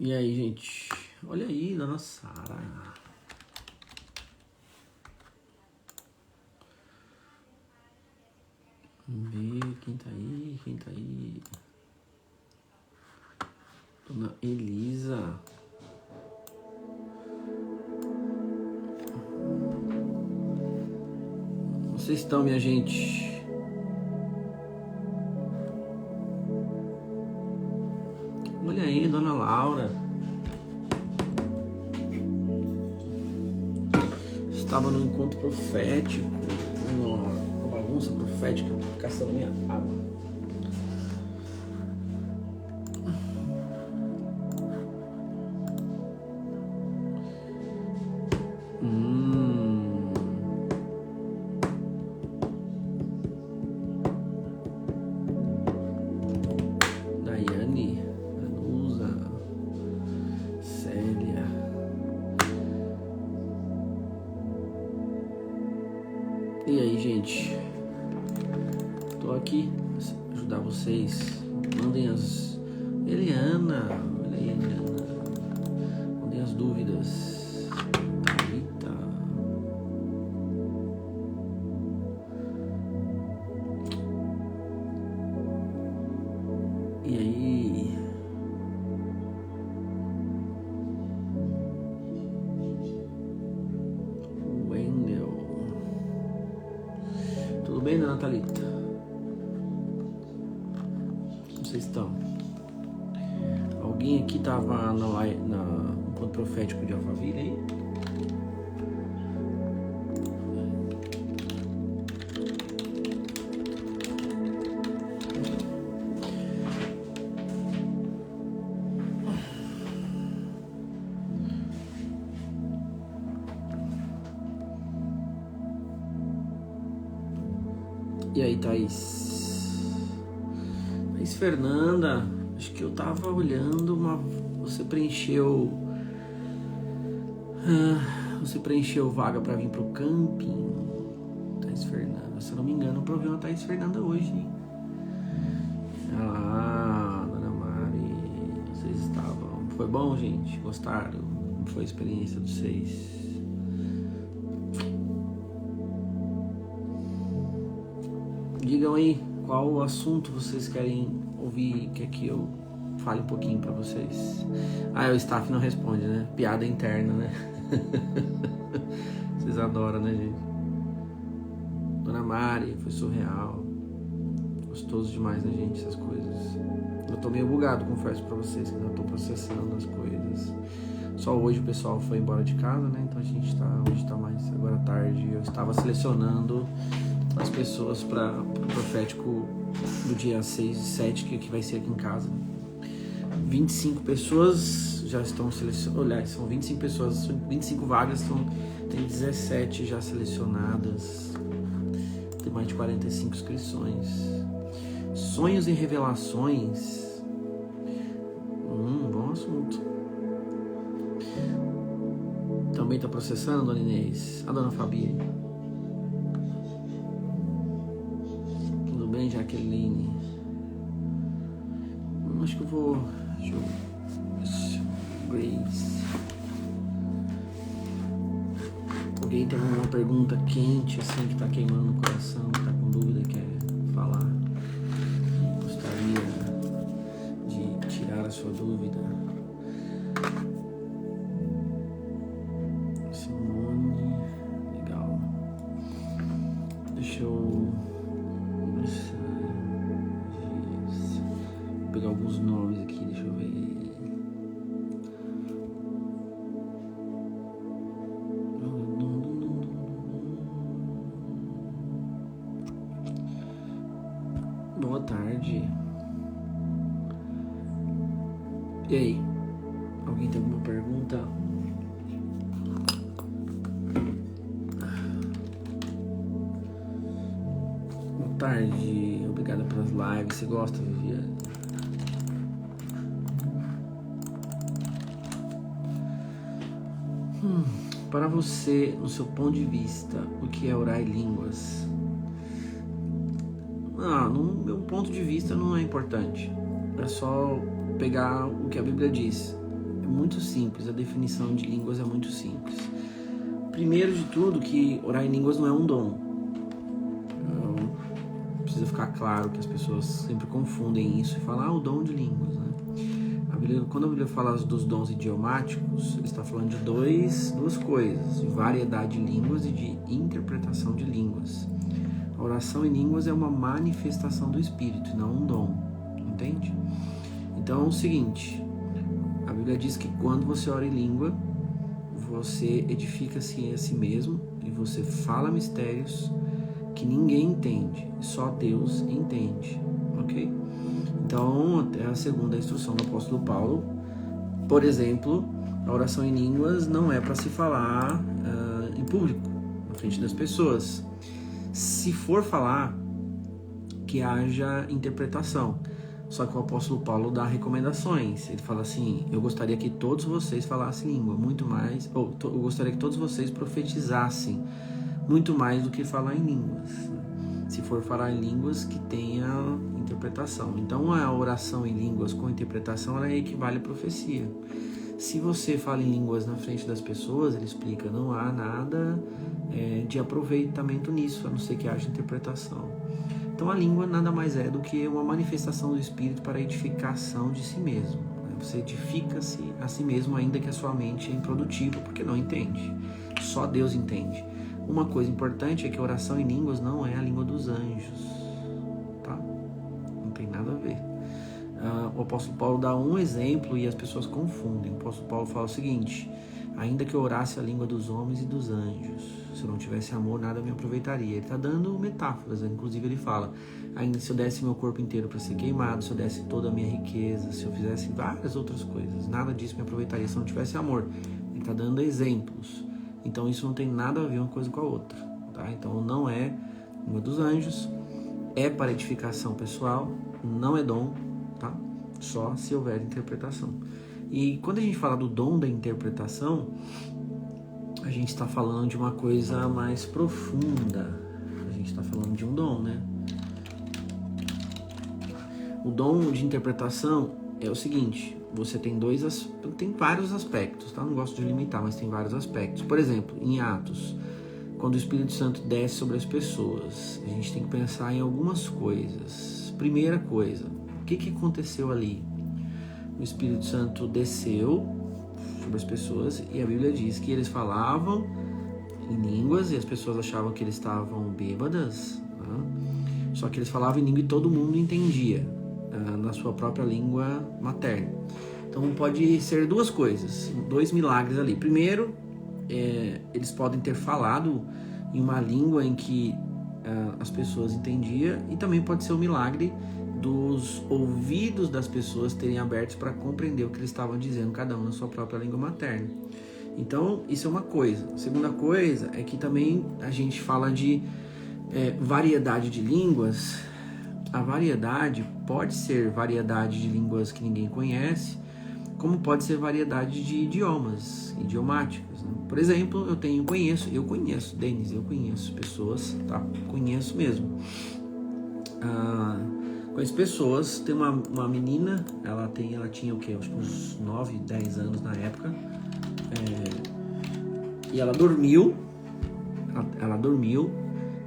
E aí, gente? Olha aí, dona Sara. Vamos ver quem tá aí. Dona Elisa. Como vocês estão, minha gente? Olha aí, dona Laura. Estava no encontro profético, uma bagunça profética, caçando minha água. Daiane, Anusa, Célia. E aí, gente? Tô aqui pra ajudar vocês. Mandem as... Eliana, olha aí, Eliana. Mandem as dúvidas. Eita. E aí? Wendel. Tudo bem, dona Thalita? Como vocês estão? Alguém aqui tava no encontro profético de Alphaville aí? E aí, Thaís? Thaís Fernanda, acho que eu tava olhando Você preencheu vaga pra vir pro camping. Thaís Fernanda, se eu não me engano, eu provei uma Thaís Fernanda hoje, hein? Ah, dona Mari, vocês estavam... Foi bom, gente? Gostaram? Como foi a experiência de vocês? Digam aí qual o assunto vocês querem ouvir, quer que eu fale um pouquinho pra vocês. O staff não responde, né? Piada interna, né? Vocês adoram, né, gente? Dona Mari, foi surreal. Gostoso demais, né, gente, essas coisas. Eu tô meio bugado, confesso pra vocês, que ainda tô processando as coisas. Só hoje o pessoal foi embora de casa, né? Então a gente hoje tá mais agora à tarde. Eu estava selecionando as pessoas para o profético do dia 6 e 7, que vai ser aqui em casa. 25 pessoas já estão selecionadas. Olha, são 25 pessoas, 25 vagas, tem 17 já selecionadas. Tem mais de 45 inscrições. Sonhos e revelações. Bom assunto. Também está processando, dona Inês? A dona Fabi. Tudo bem, Jaqueline? Acho que eu vou... Deixa eu... Grace. Alguém tem uma pergunta quente, assim, que tá queimando no coração, que tá com dúvida, quer falar? Gostaria de tirar a sua dúvida? Simone, legal. Deixa eu... Vou pegar alguns nomes aqui, deixa eu ver. Boa tarde. E aí? Alguém tem alguma pergunta? Boa tarde. Obrigada pelas lives. Você gosta, Viviane? Para você, no seu ponto de vista, o que é orar em línguas? No meu ponto de vista não é importante. É só pegar o que a Bíblia diz. muito simples, a definição de línguas é muito simples. Primeiro de tudo, que orar em línguas não é um dom. Precisa ficar claro que as pessoas sempre confundem isso e falam, o dom de línguas, né? Quando a Bíblia fala dos dons idiomáticos, ele está falando de duas coisas, de variedade de línguas e de interpretação de línguas. A oração em línguas é uma manifestação do Espírito, não um dom, entende? Então é o seguinte, a Bíblia diz que quando você ora em língua, você edifica-se a si mesmo e você fala mistérios que ninguém entende, só Deus entende, ok? Então, é a segunda instrução do apóstolo Paulo. Por exemplo, a oração em línguas não é para se falar em público, na frente das pessoas. Se for falar, que haja interpretação. Só que o apóstolo Paulo dá recomendações. Ele fala assim, eu gostaria que todos vocês falassem língua, muito mais, eu gostaria que todos vocês profetizassem, muito mais do que falar em línguas. Se for falar em línguas, que tenha interpretação. Então, a oração em línguas com interpretação, ela equivale à profecia. Se você fala em línguas na frente das pessoas, ele explica, não há nada de aproveitamento nisso, a não ser que haja interpretação. Então, a língua nada mais é do que uma manifestação do Espírito para a edificação de si mesmo. Você edifica-se a si mesmo, ainda que a sua mente é improdutiva, porque não entende. Só Deus entende. Uma coisa importante é que a oração em línguas não é a língua dos anjos, tá? Não tem nada a ver. O apóstolo Paulo dá um exemplo e as pessoas confundem. O apóstolo Paulo fala o seguinte, ainda que eu orasse a língua dos homens e dos anjos, se eu não tivesse amor, nada me aproveitaria. Ele está dando metáforas, inclusive ele fala, ainda se eu desse meu corpo inteiro para ser queimado, se eu desse toda a minha riqueza, se eu fizesse várias outras coisas, nada disso me aproveitaria se eu não tivesse amor. Ele está dando exemplos. Então isso não tem nada a ver uma coisa com a outra, tá? Então não é língua dos anjos, é para edificação pessoal, não é dom, tá? Só se houver interpretação. E quando a gente fala do dom da interpretação, a gente está falando de uma coisa mais profunda. A gente está falando de um dom, né? O dom de interpretação é o seguinte, você tem vários aspectos, tá? Não gosto de limitar, mas tem vários aspectos. Por exemplo, em Atos, quando o Espírito Santo desce sobre as pessoas, a gente tem que pensar em algumas coisas. Primeira coisa, o que aconteceu ali? O Espírito Santo desceu sobre as pessoas e a Bíblia diz que eles falavam em línguas e as pessoas achavam que eles estavam bêbadas, né? Só que eles falavam em língua e todo mundo entendia, na sua própria língua materna. Então pode ser duas coisas, dois milagres ali. Primeiro, eles podem ter falado em uma língua em que as pessoas entendiam, e também pode ser um milagre dos ouvidos das pessoas terem abertos para compreender o que eles estavam dizendo, cada um na sua própria língua materna. Então, isso é uma coisa. A segunda coisa é que também a gente fala de variedade de línguas. A variedade pode ser variedade de línguas que ninguém conhece, como pode ser variedade de idiomas, idiomáticos, né? Por exemplo, eu conheço, Denis, eu conheço pessoas, tá? Conheço mesmo. Conheço pessoas, tem uma menina, ela tinha o quê? Acho que uns 9, 10 anos na época, e ela dormiu,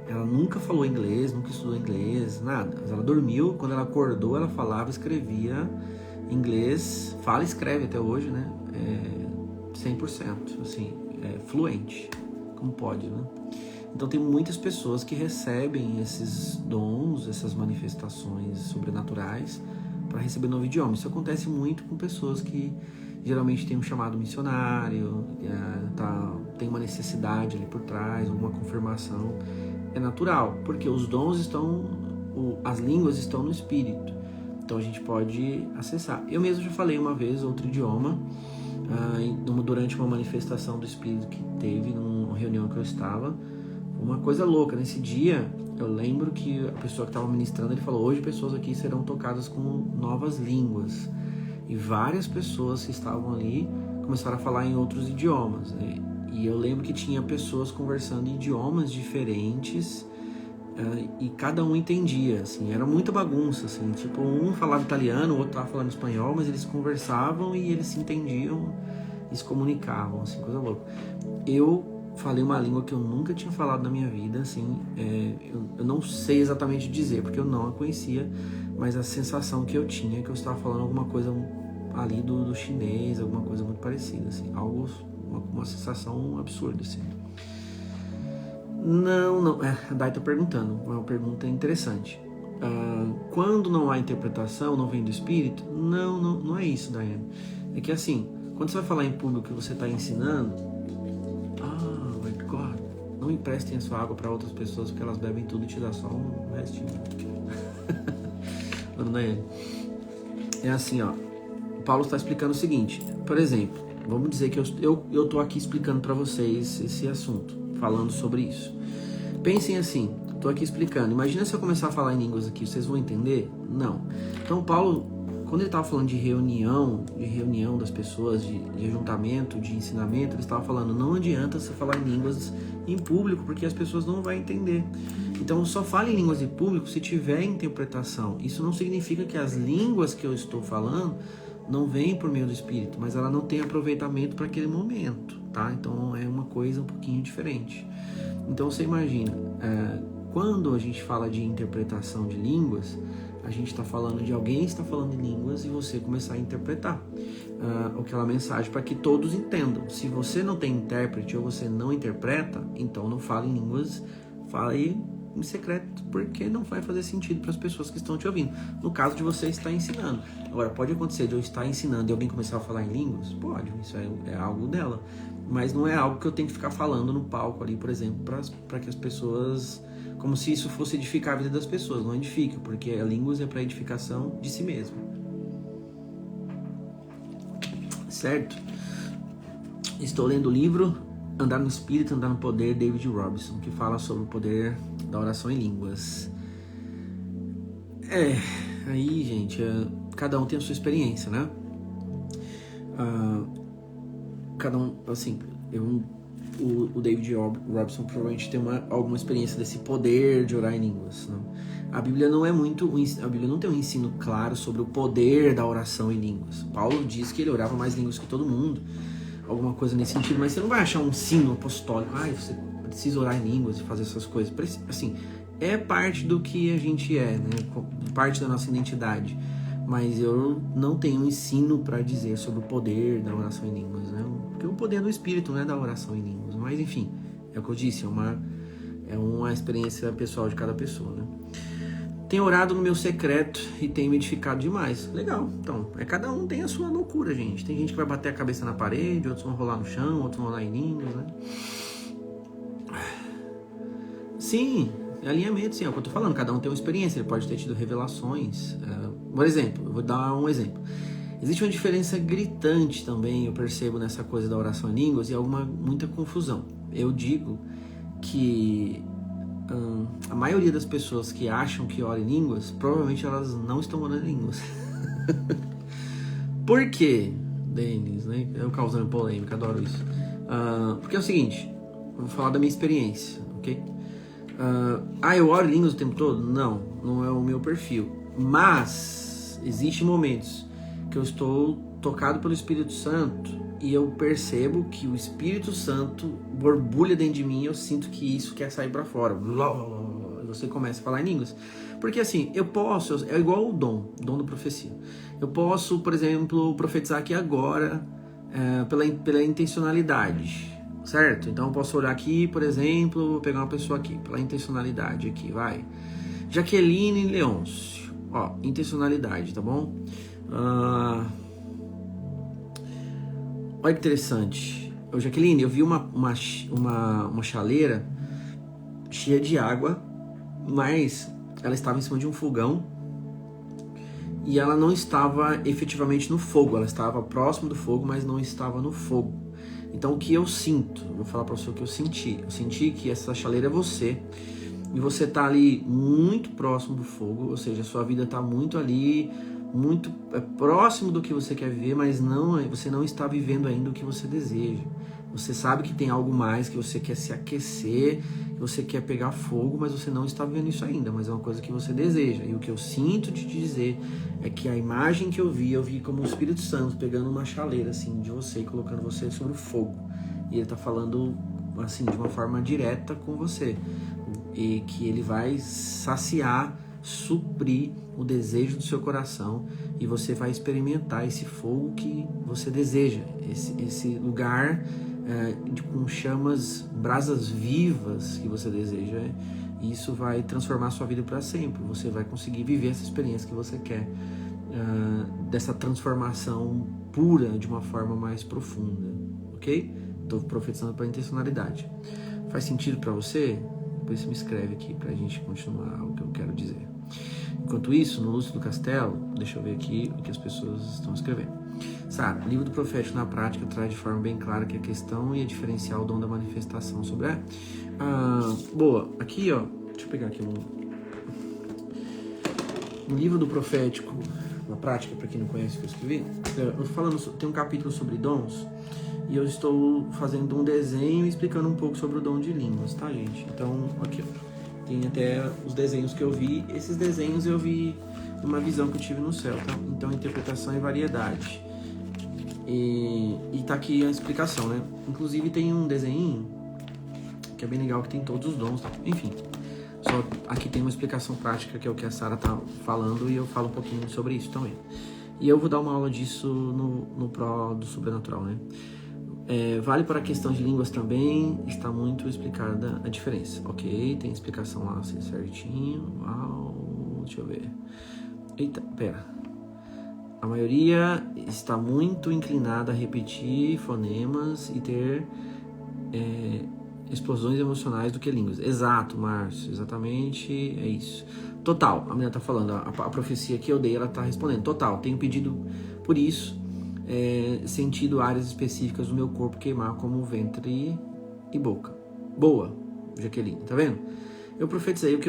ela nunca falou inglês, nunca estudou inglês, nada, mas ela dormiu, quando ela acordou, ela falava, escrevia inglês, fala e escreve até hoje, né? 100%, assim, fluente, como pode, né? Então tem muitas pessoas que recebem esses dons, essas manifestações sobrenaturais para receber novo idioma. Isso acontece muito com pessoas que geralmente têm um chamado missionário, tem uma necessidade ali por trás, alguma confirmação. É natural, porque os dons as línguas estão no Espírito. Então a gente pode acessar. Eu mesmo já falei uma vez outro idioma, durante uma manifestação do Espírito que teve numa reunião que eu estava. Uma coisa louca, nesse dia eu lembro que a pessoa que estava ministrando, ele falou, hoje pessoas aqui serão tocadas com novas línguas. E várias pessoas que estavam ali começaram a falar em outros idiomas, né? E eu lembro que tinha pessoas conversando em idiomas diferentes, e cada um entendia, assim, era muita bagunça, assim, tipo, um falava italiano, o outro estava falando espanhol, mas eles conversavam e eles se entendiam e se comunicavam, assim, coisa louca. Eu falei uma língua que eu nunca tinha falado na minha vida, assim, eu não sei exatamente dizer, porque eu não a conhecia, mas a sensação que eu tinha é que eu estava falando alguma coisa ali do chinês, alguma coisa muito parecida, assim, algo, uma sensação absurda, assim. Não, a Dai tá perguntando, uma pergunta interessante. Quando não há interpretação, não vem do Espírito? Não é isso, Daiane. É que assim, quando você vai falar em público que você está ensinando, my God, não emprestem a sua água para outras pessoas porque elas bebem tudo e te dá só um restinho. Dona Daiane, é assim, ó. O Paulo está explicando o seguinte, por exemplo, vamos dizer que eu tô aqui explicando para vocês esse assunto, falando sobre isso. Pensem assim, tô aqui explicando, imagina se eu começar a falar em línguas aqui, vocês vão entender? Não. Então Paulo, quando ele estava falando de reunião das pessoas, de ajuntamento, de ensinamento, ele estava falando, não adianta você falar em línguas em público, porque as pessoas não vão entender. Então só fale em línguas em público se tiver interpretação. Isso não significa que as línguas que eu estou falando não vêm por meio do Espírito, mas ela não tem aproveitamento para aquele momento, tá? Então é uma coisa um pouquinho diferente. Então você imagina, quando a gente fala de interpretação de línguas, a gente está falando de alguém está falando em línguas e você começar a interpretar aquela mensagem para que todos entendam. Se você não tem intérprete ou você não interpreta, então não fale em línguas, fale em secreto, porque não vai fazer sentido para as pessoas que estão te ouvindo. No caso de você estar ensinando. Agora, pode acontecer de eu estar ensinando e alguém começar a falar em línguas? Pode, isso é algo dela. Mas não é algo que eu tenho que ficar falando no palco ali, por exemplo, para que as pessoas... Como se isso fosse edificar a vida das pessoas. Não edifica, porque a línguas é para edificação de si mesmo. Certo? Estou lendo o livro Andar no Espírito, Andar no Poder, David Robson, que fala sobre o poder da oração em línguas. Aí, gente, cada um tem a sua experiência, né? Cada um, assim, o David Robson provavelmente tem alguma experiência desse poder de orar em línguas, né? A Bíblia não tem um ensino claro sobre o poder da oração em línguas. Paulo diz que ele orava mais línguas que todo mundo, alguma coisa nesse sentido, mas você não vai achar um ensino apostólico, você precisa orar em línguas e fazer essas coisas. Assim, é parte do que a gente é, né? Parte da nossa identidade. Mas eu não tenho um ensino para dizer sobre o poder da oração em línguas, né? Porque o poder do Espírito não é da oração em línguas. Mas enfim, é o que eu disse, é uma experiência pessoal de cada pessoa, né? Tenho orado no meu secreto e tenho me edificado demais. Legal, então, cada um tem a sua loucura, gente. Tem gente que vai bater a cabeça na parede, outros vão rolar no chão, outros vão rolar em línguas, né? Sim, alinhamento, sim, é o que eu tô falando. Cada um tem uma experiência, ele pode ter tido revelações. Por exemplo, eu vou dar um exemplo. Existe uma diferença gritante também, eu percebo, nessa coisa da oração em línguas e muita confusão. Eu digo que a maioria das pessoas que acham que oram em línguas, provavelmente elas não estão orando em línguas. Por quê, Denis? Né? Eu causando polêmica, adoro isso. Porque é o seguinte, eu vou falar da minha experiência, ok? Eu oro em línguas o tempo todo? Não é o meu perfil. Mas existem momentos que eu estou tocado pelo Espírito Santo e eu percebo que o Espírito Santo borbulha dentro de mim e eu sinto que isso quer sair para fora. Você começa a falar em línguas. Porque assim, é igual o dom da profecia. Eu posso, por exemplo, profetizar aqui agora pela intencionalidade. Certo? Então eu posso olhar aqui, por exemplo, vou pegar uma pessoa aqui, pela intencionalidade aqui, vai. Jaqueline Leôncio. Intencionalidade, tá bom? Olha que interessante. Jaqueline, eu vi uma chaleira cheia de água, mas ela estava em cima de um fogão e ela não estava efetivamente no fogo. Ela estava próximo do fogo, mas não estava no fogo. Então o que eu sinto, vou falar para você o que eu senti. Eu senti que essa chaleira é você. E você está ali muito próximo do fogo, ou seja, a sua vida está muito ali, muito próximo do que você quer viver, mas você não está vivendo ainda o que você deseja. Você sabe que tem algo mais, que você quer se aquecer, que você quer pegar fogo, mas você não está vendo isso ainda, mas é uma coisa que você deseja. E o que eu sinto de te dizer é que a imagem que eu vi como o Espírito Santo pegando uma chaleira assim de você e colocando você sobre o fogo. E ele está falando assim de uma forma direta com você. E que ele vai saciar, suprir o desejo do seu coração e você vai experimentar esse fogo que você deseja, esse lugar com chamas, brasas vivas que você deseja, e isso vai transformar a sua vida para sempre. Você vai conseguir viver essa experiência que você quer, dessa transformação pura de uma forma mais profunda, ok? Estou profetizando para intencionalidade. Faz sentido para você? Depois você me escreve aqui pra gente continuar o que eu quero dizer. Enquanto isso, no Lúcio do Castelo, deixa eu ver aqui o que as pessoas estão escrevendo. Sara, o livro do profético na prática traz de forma bem clara que a questão e a diferenciar o dom da manifestação sobre boa, aqui ó, deixa eu pegar aqui no livro do profético na prática, para quem não conhece o que eu escrevi, tem um capítulo sobre dons. E eu estou fazendo um desenho explicando um pouco sobre o dom de línguas, tá, gente? Então, aqui, ó, tem até os desenhos que eu vi. Esses desenhos eu vi numa visão que eu tive no céu, tá? Então, interpretação e variedade. E tá aqui a explicação, né? Inclusive, tem um desenho que é bem legal, que tem todos os dons, tá? Enfim, só aqui tem uma explicação prática, que é o que a Sara tá falando, e eu falo um pouquinho sobre isso também. E eu vou dar uma aula disso no Pro do Sobrenatural, né? Vale para a questão de línguas também, está muito explicada a diferença. Ok, tem explicação lá assim, certinho. Uau, deixa eu ver. Eita, pera. A maioria está muito inclinada a repetir fonemas e ter explosões emocionais do que línguas. Exato, Márcio, exatamente, é isso. Total, a menina está falando, a profecia que eu dei, ela está respondendo. Total, tenho pedido por isso. Sentido áreas específicas do meu corpo queimar, como ventre e boca. Boa, Jaqueline, tá vendo? Eu profetizei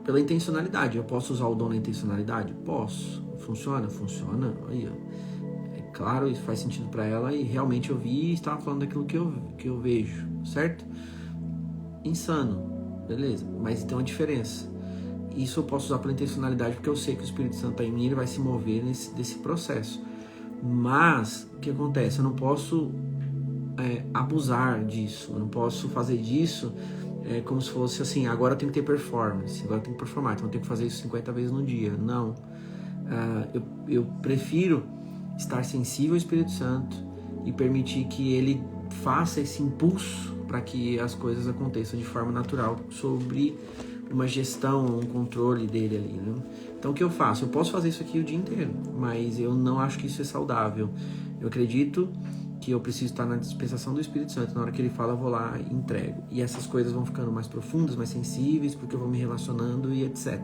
pela intencionalidade. Eu posso usar o dom na intencionalidade? Posso. Funciona? Funciona. Aí, ó. É claro, isso faz sentido para ela e realmente eu vi e estava falando daquilo que eu vejo, certo? Insano, beleza, mas tem uma diferença. Isso eu posso usar pela intencionalidade porque eu sei que o Espírito Santo está em mim, ele vai se mover desse processo. Mas, o que acontece? Eu não posso abusar disso, eu não posso fazer disso como se fosse assim, agora eu tenho que ter performance, agora eu tenho que performar, então eu tenho que fazer isso 50 vezes no dia. Não. Eu prefiro estar sensível ao Espírito Santo e permitir que ele faça esse impulso para que as coisas aconteçam de forma natural, sobre uma gestão, um controle dele ali, né? Então o que eu faço? Eu posso fazer isso aqui o dia inteiro, mas eu não acho que isso é saudável. Eu acredito que eu preciso estar na dispensação do Espírito Santo. Na hora que ele fala, eu vou lá e entrego. E essas coisas vão ficando mais profundas, mais sensíveis, porque eu vou me relacionando e etc.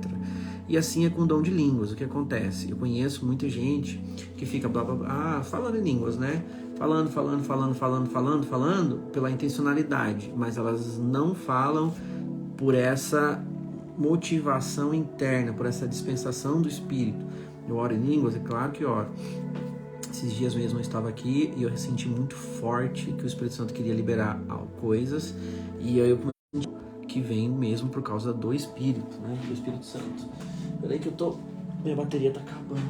E assim é com o dom de línguas. O que acontece? Eu conheço muita gente que fica blá blá blá, falando em línguas, né? Falando pela intencionalidade, mas elas não falam por essa motivação interna, por essa dispensação do Espírito. Eu oro em línguas, é claro que oro. Esses dias mesmo eu estava aqui e eu senti muito forte que o Espírito Santo queria liberar coisas, e aí eu comecei a que vem mesmo por causa do Espírito, né? Do Espírito Santo. Peraí que minha bateria tá acabando.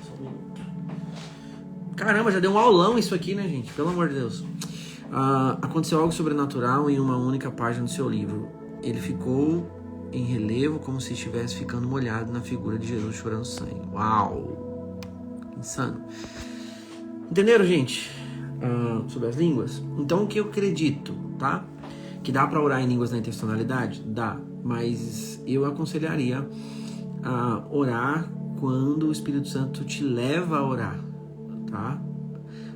Só um minuto. Caramba, já deu um aulão isso aqui, né, gente? Pelo amor de Deus. Aconteceu algo sobrenatural em uma única página do seu livro. Ele ficou em relevo como se estivesse ficando molhado na figura de Jesus chorando sangue. Uau! Insano. Entenderam, gente? Sobre as línguas? Então, o que eu acredito, tá? Que dá pra orar em línguas na intencionalidade? Dá. Mas eu aconselharia a orar quando o Espírito Santo te leva a orar, tá?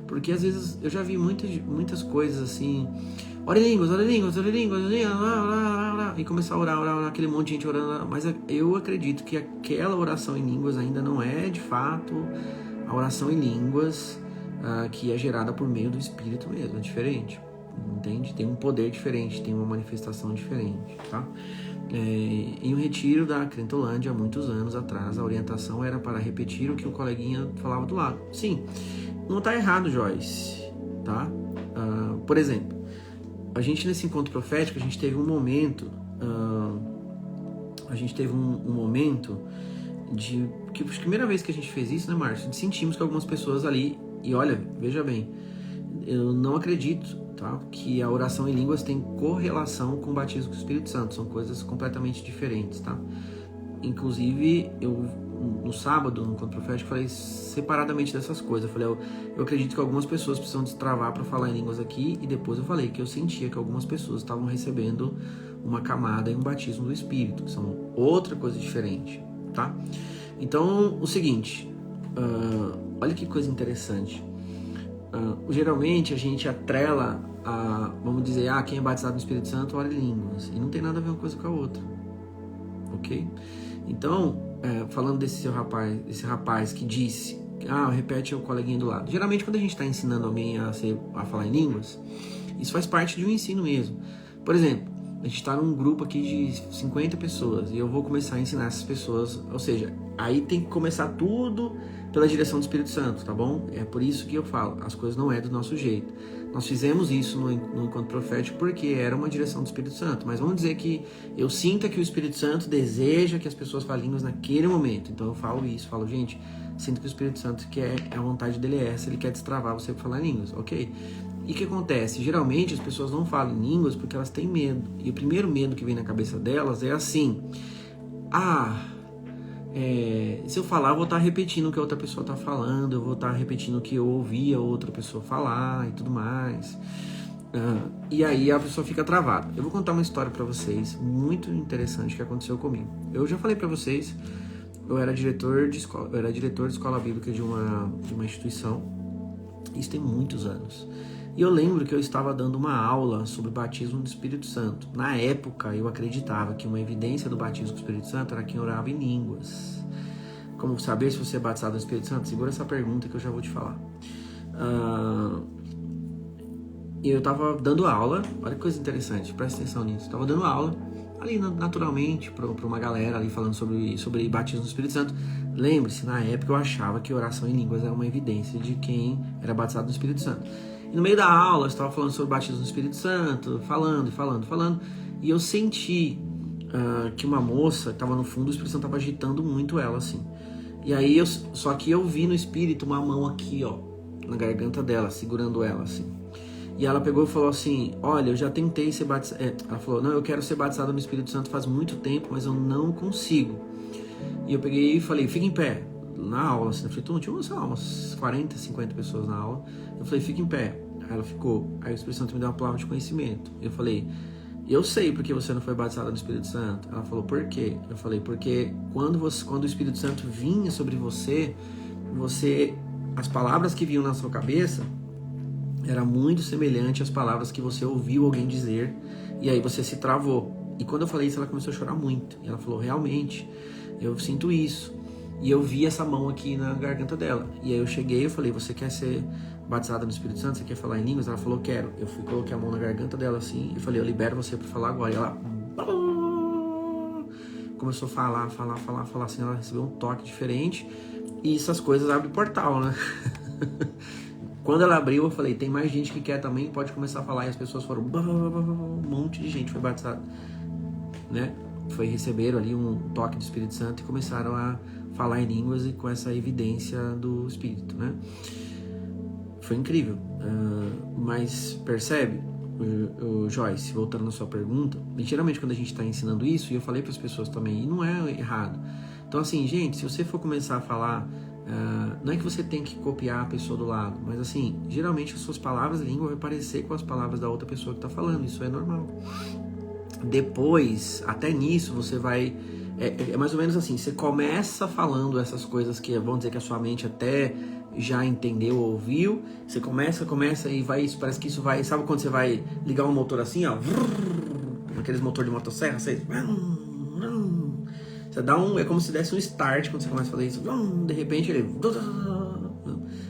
Porque às vezes eu já vi muitas coisas assim... Ora em línguas, e começar a orar, aquele monte de gente orando, mas eu acredito que aquela oração em línguas ainda não é, de fato, a oração em línguas que é gerada por meio do Espírito mesmo, é diferente, entende? Tem um poder diferente, tem uma manifestação diferente, tá? Em um retiro da Crentolândia, há muitos anos atrás, a orientação era para repetir o que o coleguinha falava do lado. Sim, não está errado, Joyce, tá? Por exemplo, a gente nesse encontro profético, a gente teve um momento, de que a primeira vez que a gente fez isso, né, Márcio? Sentimos que algumas pessoas ali, e olha, veja bem, eu não acredito, tá, que a oração em línguas tem correlação com o batismo com o Espírito Santo, são coisas completamente diferentes, tá? Inclusive, eu no sábado, no encontro profético, falei separadamente dessas coisas. Eu falei, eu acredito que algumas pessoas precisam destravar para falar em línguas aqui, e depois eu falei que eu sentia que algumas pessoas estavam recebendo uma camada e um batismo do Espírito, que são outra coisa diferente, tá? Então, o seguinte, olha que coisa interessante. Geralmente a gente atrela vamos dizer, quem é batizado no Espírito Santo ora em línguas, e não tem nada a ver uma coisa com a outra, ok? Então, falando desse rapaz que disse, repete o coleguinha do lado. Geralmente quando a gente está ensinando alguém a falar em línguas, isso faz parte de um ensino mesmo. Por exemplo, a gente está num grupo aqui de 50 pessoas, e eu vou começar a ensinar essas pessoas, ou seja, aí tem que começar tudo pela direção do Espírito Santo, tá bom? É por isso que eu falo, as coisas não é do nosso jeito. Nós fizemos isso no encontro profético porque era uma direção do Espírito Santo, mas vamos dizer que eu sinta que o Espírito Santo deseja que as pessoas falem línguas naquele momento, então eu falo isso, falo, gente, sinto que o Espírito Santo quer, a vontade dele é essa, ele quer destravar você para falar línguas, ok? E o que acontece? Geralmente as pessoas não falam em línguas porque elas têm medo, e o primeiro medo que vem na cabeça delas é assim, se eu falar, eu vou estar repetindo o que a outra pessoa está falando, eu vou estar repetindo o que eu ouvi a outra pessoa falar e tudo mais. E aí a pessoa fica travada. Eu vou contar uma história para vocês, muito interessante, que aconteceu comigo. Eu já falei para vocês, eu era diretor de escola bíblica de uma instituição, isso tem muitos anos. E eu lembro que eu estava dando uma aula sobre o batismo do Espírito Santo. Na época, eu acreditava que uma evidência do batismo do Espírito Santo era quem orava em línguas. Como saber se você é batizado no Espírito Santo? Segura essa pergunta que eu já vou te falar. E eu estava dando aula, olha que coisa interessante, presta atenção nisso. Estava dando aula ali naturalmente para uma galera ali falando sobre batismo do Espírito Santo. Lembre-se, na época eu achava que oração em línguas era uma evidência de quem era batizado no Espírito Santo. E no meio da aula, eu estava falando sobre o batismo no Espírito Santo, falando, e eu senti que uma moça que estava no fundo, o Espírito Santo estava agitando muito ela, assim. E aí, só que eu vi no Espírito uma mão aqui, ó, na garganta dela, segurando ela, assim. E ela pegou e falou assim, olha, eu já tentei ser batizada, ela falou, não, eu quero ser batizada no Espírito Santo faz muito tempo, mas eu não consigo. E eu peguei e falei, fica em pé. Na aula, assim, eu falei, tinha umas 40, 50 pessoas na aula. Eu falei, fica em pé. Aí ela ficou. Aí o Espírito Santo me deu uma palavra de conhecimento. Eu falei, eu sei porque você não foi batizada no Espírito Santo. Ela falou, por quê? Eu falei, porque quando o Espírito Santo vinha sobre você, as palavras que vinham na sua cabeça era muito semelhante às palavras que você ouviu alguém dizer, e aí você se travou. E quando eu falei isso, ela começou a chorar muito. E ela falou, realmente, eu sinto isso. E eu vi essa mão aqui na garganta dela. E aí eu cheguei e falei, você quer ser batizada no Espírito Santo? Você quer falar em línguas? Ela falou, quero. Eu coloquei a mão na garganta dela assim e falei, eu libero você para falar agora. E ela começou a falar assim, ela recebeu um toque diferente. E essas coisas abrem portal, né? Quando ela abriu, eu falei, tem mais gente que quer também, pode começar a falar. E as pessoas foram, um monte de gente foi batizada, né? Receberam ali um toque do Espírito Santo e começaram a falar em línguas e com essa evidência do Espírito, né? Foi incrível. Mas percebe, Joyce, voltando na sua pergunta, geralmente quando a gente está ensinando isso, e eu falei para as pessoas também, e não é errado. Então assim, gente, se você for começar a falar, não é que você tem que copiar a pessoa do lado, mas assim, geralmente as suas palavras, a língua vai parecer com as palavras da outra pessoa que está falando, isso é normal. Depois, até nisso, você vai... É mais ou menos assim, você começa falando essas coisas que vão dizer que a sua mente até já entendeu ou ouviu, você começa e vai, parece que isso vai... Sabe quando você vai ligar um motor assim, ó? Aqueles motor de motosserra, você dá é como se desse um start quando você começa a fazer isso, de repente ele...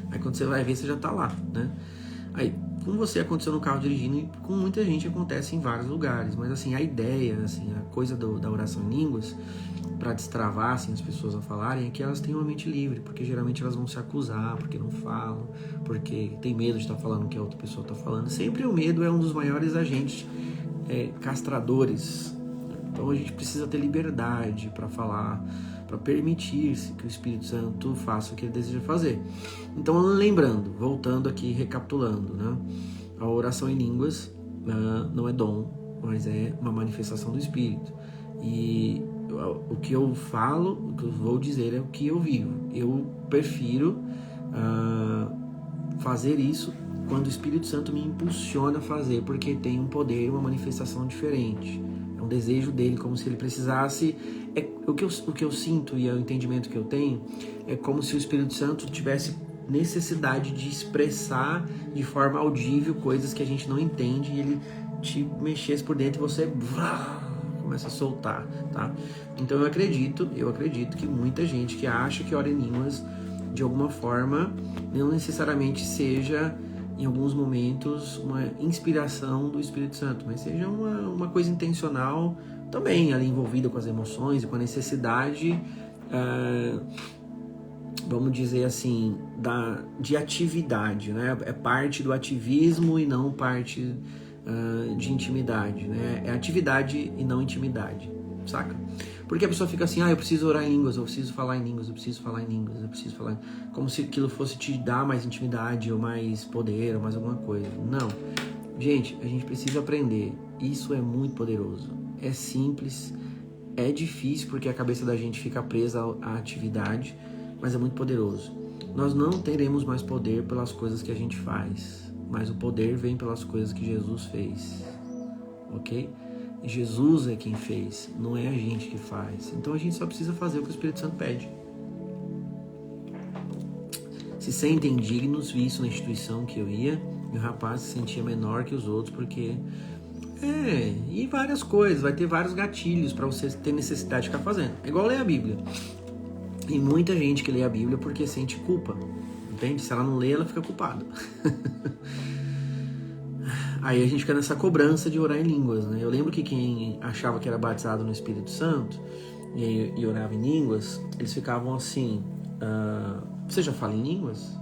Aí quando você vai ver, você já tá lá, né? Aí, com você aconteceu no carro dirigindo e com muita gente acontece em vários lugares. Mas assim, a ideia, assim, a coisa da oração em línguas, para destravar assim, as pessoas a falarem, é que elas tenham a mente livre, porque geralmente elas vão se acusar, porque não falam, porque tem medo de estar falando o que a outra pessoa está falando. Sempre o medo é um dos maiores agentes castradores. Então a gente precisa ter liberdade para falar, para permitir-se que o Espírito Santo faça o que ele deseja fazer. Então, lembrando, voltando aqui, recapitulando, né? A oração em línguas não é dom, mas é uma manifestação do Espírito. E o que eu falo, o que eu vou dizer é o que eu vivo. Eu prefiro fazer isso quando o Espírito Santo me impulsiona a fazer, porque tem um poder e uma manifestação diferente. É um desejo dele, como se ele precisasse. O que eu sinto e o entendimento que eu tenho é como se o Espírito Santo tivesse necessidade de expressar de forma audível coisas que a gente não entende, e ele te mexesse por dentro e você começa a soltar, tá? Então eu acredito que muita gente que acha que ora em línguas de alguma forma não necessariamente seja em alguns momentos uma inspiração do Espírito Santo, mas seja uma coisa intencional também, ali envolvida com as emoções e com a necessidade, vamos dizer assim, de atividade, né? É parte do ativismo e não parte de intimidade, né? É atividade e não intimidade, saca? Porque a pessoa fica assim, eu preciso orar em línguas, eu preciso falar em línguas, eu preciso falar em línguas, eu preciso falar... Como se aquilo fosse te dar mais intimidade, ou mais poder, ou mais alguma coisa. Não. Gente, a gente precisa aprender. Isso é muito poderoso. É simples, é difícil, porque a cabeça da gente fica presa à atividade, mas é muito poderoso. Nós não teremos mais poder pelas coisas que a gente faz, mas o poder vem pelas coisas que Jesus fez. Ok? Jesus é quem fez, não é a gente que faz. Então a gente só precisa fazer o que o Espírito Santo pede. Se sentem dignos, vi isso na instituição que eu ia, e o rapaz se sentia menor que os outros, porque... e várias coisas, vai ter vários gatilhos para você ter necessidade de ficar fazendo. É igual ler a Bíblia. Tem muita gente que lê a Bíblia porque sente culpa, entende? Se ela não lê, ela fica culpada. Aí a gente fica nessa cobrança de orar em línguas, né? Eu lembro que quem achava que era batizado no Espírito Santo e orava em línguas, eles ficavam assim, você já fala em línguas?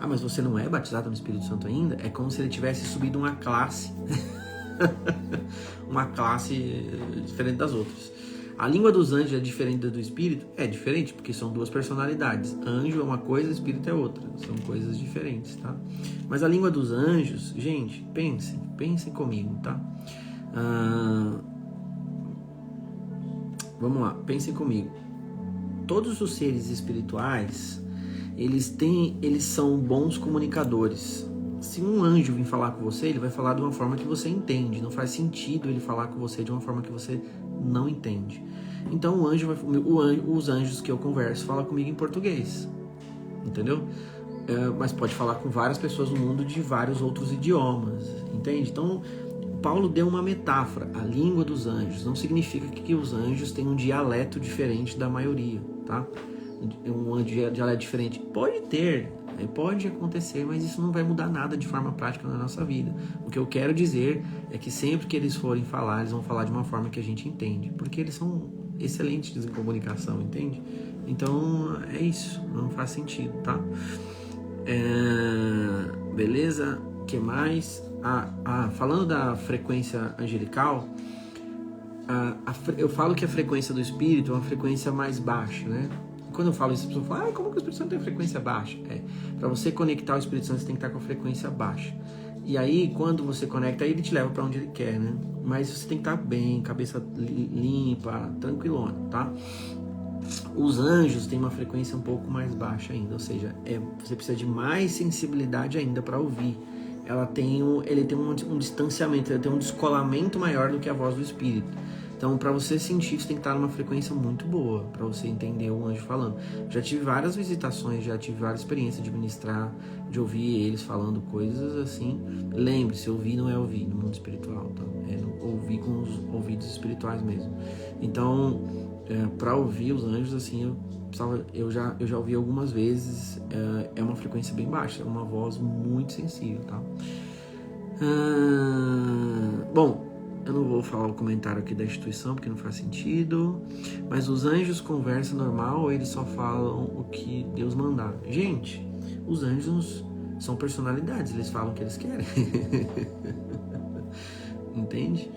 Mas você não é batizado no Espírito Santo ainda? É como se ele tivesse subido uma classe, uma classe diferente das outras. A língua dos anjos é diferente da do Espírito? É diferente, porque são duas personalidades. Anjo é uma coisa, Espírito é outra. São coisas diferentes, tá? Mas a língua dos anjos, gente, pensem comigo, tá? Vamos lá, pensem comigo. Todos os seres espirituais, eles são bons comunicadores. Se um anjo vir falar com você, ele vai falar de uma forma que você entende. Não faz sentido ele falar com você de uma forma que você não entende. Então os anjos que eu converso falam comigo em português, entendeu? Mas pode falar com várias pessoas no mundo de vários outros idiomas, entende? Então Paulo deu uma metáfora, a língua dos anjos. Não significa que os anjos têm um dialeto diferente da maioria, tá? Um dialeto diferente. Pode ter, pode acontecer, mas isso não vai mudar nada de forma prática na nossa vida. O que eu quero dizer é que sempre que eles forem falar, eles vão falar de uma forma que a gente entende, porque eles são excelentes em comunicação, entende? Então é isso, não faz sentido, tá? Beleza? O que mais? Falando da frequência angelical, eu falo que a frequência do Espírito é uma frequência mais baixa, né? Quando eu falo isso, a pessoa fala, como que o Espírito Santo tem frequência baixa? Para você conectar o Espírito Santo, você tem que estar com a frequência baixa. E aí, quando você conecta, aí ele te leva para onde ele quer, né? Mas você tem que estar bem, cabeça limpa, tranquilona, tá? Os anjos têm uma frequência um pouco mais baixa ainda, ou seja, você precisa de mais sensibilidade ainda para ouvir. Ele tem um distanciamento, ele tem um descolamento maior do que a voz do Espírito. Então, para você sentir, você tem que estar numa frequência muito boa, para você entender o anjo falando. Já tive várias visitações, já tive várias experiências de ministrar, de ouvir eles falando coisas assim. Lembre-se, ouvir não é ouvir no mundo espiritual, tá? É ouvir com os ouvidos espirituais mesmo. Então, para ouvir os anjos, assim, eu já ouvi algumas vezes, é uma frequência bem baixa, é uma voz muito sensível, tá? Bom, eu não vou falar o comentário aqui da instituição porque não faz sentido, mas os anjos conversam normal ou eles só falam o que Deus mandar? Gente, os anjos são personalidades, eles falam o que eles querem. Entende?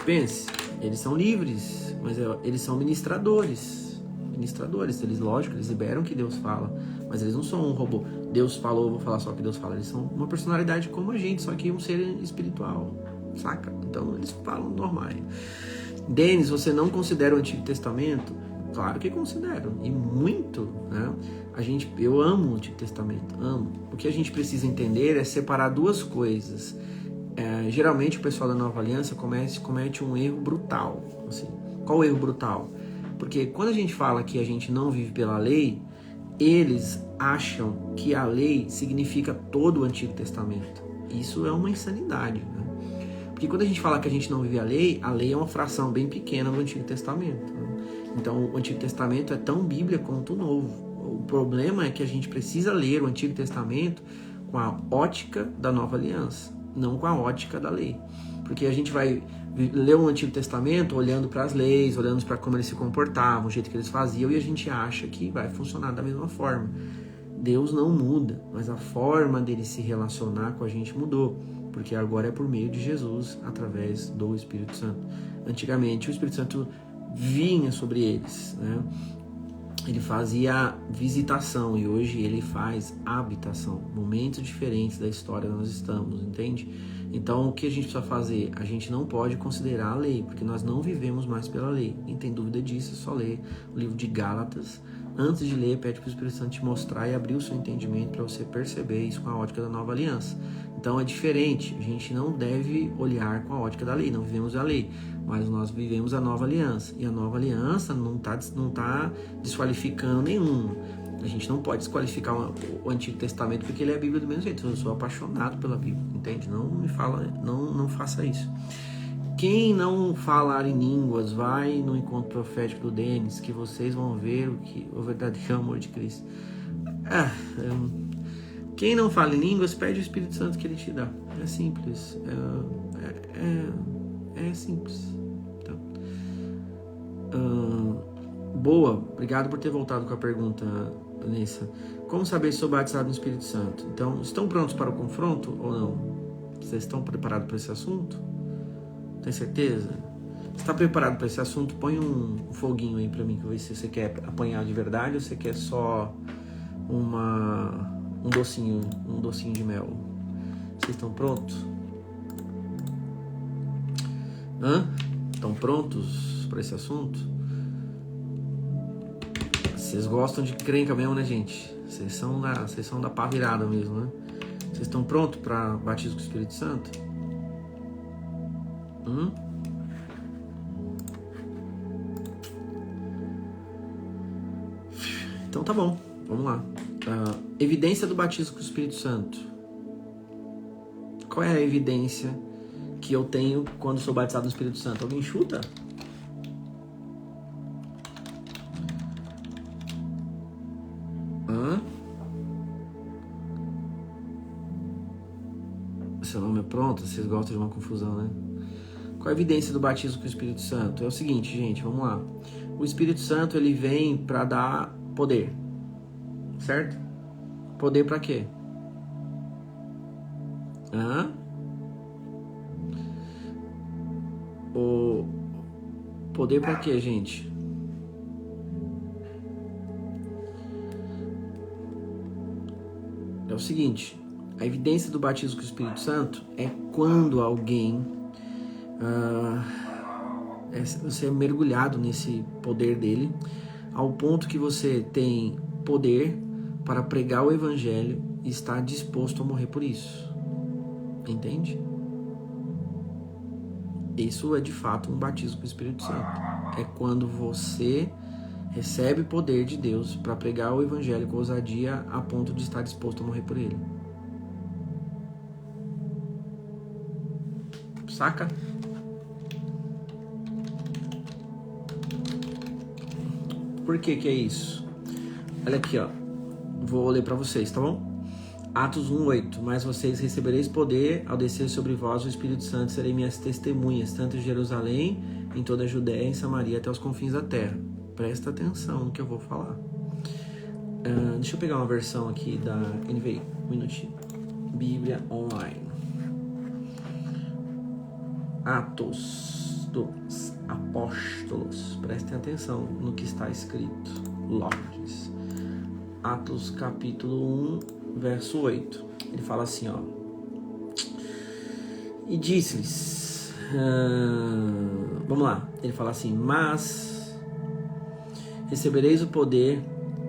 Pense, eles são livres, mas eles são ministradores, lógico, eles liberam o que Deus fala, mas eles não são um robô. Deus falou, eu vou falar só o que Deus fala. Eles são uma personalidade como a gente, só que um ser espiritual, saca? Então eles falam normais. Denis, você não considera o Antigo Testamento? Claro que considero, e muito, né? Eu amo o Antigo Testamento, amo. O que a gente precisa entender é separar duas coisas. Geralmente o pessoal da Nova Aliança comete um erro brutal. Assim. Qual o erro brutal? Porque quando a gente fala que a gente não vive pela lei, eles acham que a lei significa todo o Antigo Testamento. Isso é uma insanidade, né? Porque quando a gente fala que a gente não vive a lei é uma fração bem pequena do Antigo Testamento, né? Então o Antigo Testamento é tão Bíblia quanto o Novo. O problema é que a gente precisa ler o Antigo Testamento com a ótica da Nova Aliança, não com a ótica da lei. Porque a gente vai ler o Antigo Testamento olhando para as leis, olhando para como eles se comportavam, o jeito que eles faziam, e a gente acha que vai funcionar da mesma forma. Deus não muda, mas a forma dele se relacionar com a gente mudou, porque agora é por meio de Jesus, através do Espírito Santo. Antigamente o Espírito Santo vinha sobre eles, né? Ele fazia visitação e hoje ele faz habitação. Momentos diferentes da história nós estamos, entende? Então o que a gente precisa fazer? A gente não pode considerar a lei, porque nós não vivemos mais pela lei. Quem tem dúvida disso é só ler o livro de Gálatas. Antes de ler, pede para o Espírito Santo te mostrar e abrir o seu entendimento para você perceber isso com a ótica da Nova Aliança. Então é diferente, a gente não deve olhar com a ótica da lei, não vivemos a lei, mas nós vivemos a Nova Aliança. E a Nova Aliança não tá desqualificando nenhum. A gente não pode desqualificar o Antigo Testamento porque ele é a Bíblia do mesmo jeito. Eu sou apaixonado pela Bíblia, entende? Não faça isso. Quem não falar em línguas, vai no encontro profético do Denis, que vocês vão ver o verdadeiro amor de Cristo. Quem não fala em línguas, pede o Espírito Santo que ele te dá. É simples. É simples. Então, boa, obrigado por ter voltado com a pergunta, Vanessa. Como saber se sou batizado no Espírito Santo? Então, estão prontos para o confronto ou não? Vocês estão preparados para esse assunto? Tem certeza? Se está preparado para esse assunto, põe um foguinho aí para mim, que eu ver se você quer apanhar de verdade ou você quer só um docinho de mel. Vocês estão prontos? Estão prontos para esse assunto? Vocês gostam de crenca mesmo, né, gente? Vocês são da pá virada mesmo, né? Vocês estão prontos para batismo com o Espírito Santo? Então tá bom, vamos lá. Evidência do batismo com o Espírito Santo. Qual é a evidência que eu tenho quando sou batizado no Espírito Santo? Alguém chuta? Seu nome é pronto? Vocês gostam de uma confusão, né? Qual a evidência do batismo com o Espírito Santo? É o seguinte, gente, vamos lá. O Espírito Santo, ele vem para dar poder, certo? Poder para quê? O poder para quê, gente? É o seguinte, a evidência do batismo com o Espírito Santo é quando alguém você é mergulhado nesse poder dele, ao ponto que você tem poder para pregar o Evangelho e está disposto a morrer por isso. Entende? Isso é de fato um batismo com o Espírito Santo. É quando você recebe poder de Deus para pregar o Evangelho com ousadia a ponto de estar disposto a morrer por ele. Saca? Por que que é isso? Olha aqui, ó. Vou ler para vocês, tá bom? Atos 1:8. Mas vocês recebereis poder ao descer sobre vós o Espírito Santo, serei minhas testemunhas, tanto em Jerusalém, em toda a Judéia, em Samaria, até os confins da terra. Presta atenção no que eu vou falar. Deixa eu pegar uma versão aqui da NVI, um minutinho. Bíblia Online. Atos dos Apóstolos. Prestem atenção no que está escrito. Lordes. Atos capítulo 1, verso 8. Ele fala assim, ó. E disse-lhes... vamos lá. Ele fala assim, mas recebereis o poder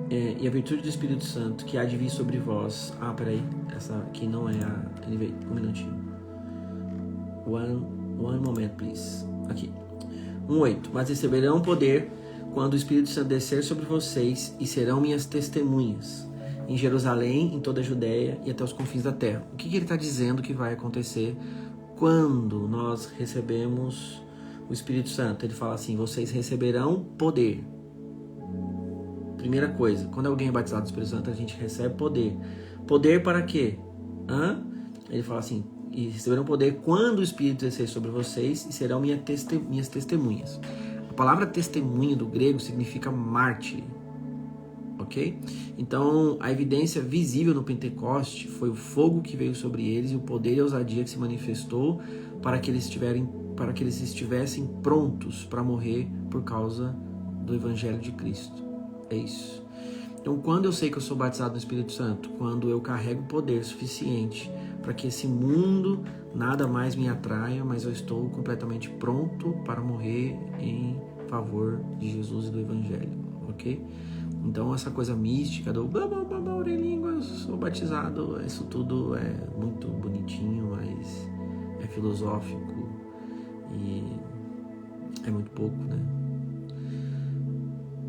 e a virtude do Espírito Santo que há de vir sobre vós. Peraí. Essa aqui não é a NVI. Um minutinho. One moment, please. Aqui. 1:8. Mas receberão poder quando o Espírito Santo descer sobre vocês e serão minhas testemunhas em Jerusalém, em toda a Judéia e até os confins da terra. O que ele está dizendo que vai acontecer quando nós recebemos o Espírito Santo? Ele fala assim, vocês receberão poder. Primeira coisa, quando alguém é batizado do Espírito Santo, a gente recebe poder. Poder para quê? Ele fala assim, e receberão poder quando o Espírito descer sobre vocês e serão minhas testemunhas. A palavra testemunha do grego significa mártir, ok? Então, a evidência visível no Pentecoste foi o fogo que veio sobre eles e o poder e a ousadia que se manifestou para que eles estivessem prontos para morrer por causa do Evangelho de Cristo. É isso. Então, quando eu sei que eu sou batizado no Espírito Santo, quando eu carrego poder suficiente para que esse mundo nada mais me atraia, mas eu estou completamente pronto para morrer em favor de Jesus e do Evangelho, ok? Então, essa coisa mística do orelhinho, sou batizado, isso tudo é muito bonitinho, mas é filosófico e é muito pouco, né?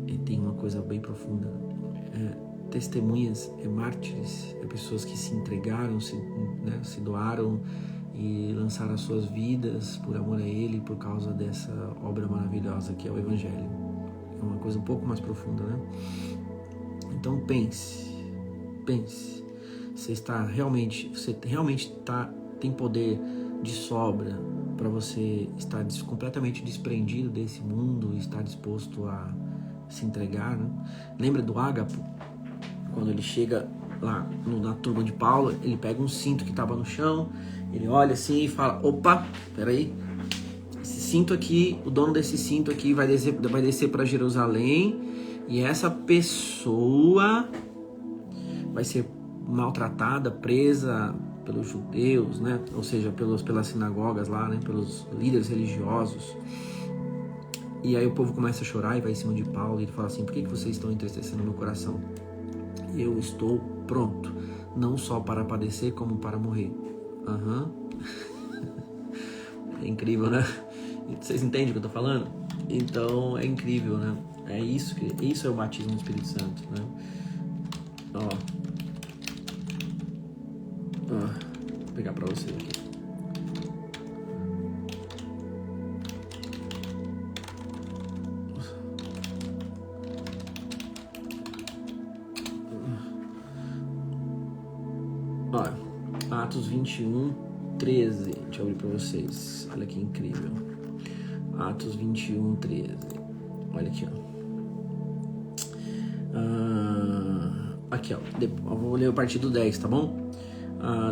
E tem uma coisa bem profunda. Testemunhas, mártires, pessoas que se entregaram, se doaram e lançaram as suas vidas por amor a Ele, por causa dessa obra maravilhosa que é o Evangelho. É uma coisa um pouco mais profunda, né? Então pense. Você realmente tem poder de sobra para você estar completamente desprendido desse mundo e estar disposto a se entregar, né? Lembra do Ágapo? Quando ele chega lá na turma de Paulo, ele pega um cinto que estava no chão, ele olha assim e fala, opa, peraí, esse cinto aqui, o dono desse cinto aqui vai descer para Jerusalém e essa pessoa vai ser maltratada, presa pelos judeus, né? Ou seja, pelas sinagogas lá, né? Pelos líderes religiosos. E aí o povo começa a chorar e vai em cima de Paulo e ele fala assim, por que vocês estão entristecendo meu coração? Eu estou pronto, não só para padecer, como para morrer. É incrível, né? Vocês entendem o que eu estou falando? Então, é incrível, né? Isso é o batismo do Espírito Santo, né? Vou pegar para vocês aqui. Olha, Atos 21, 13. Deixa eu abrir para vocês. Olha que incrível. Atos 21, 13. Olha aqui, ó. Aqui, ó. Vou ler a partir do 10, tá bom?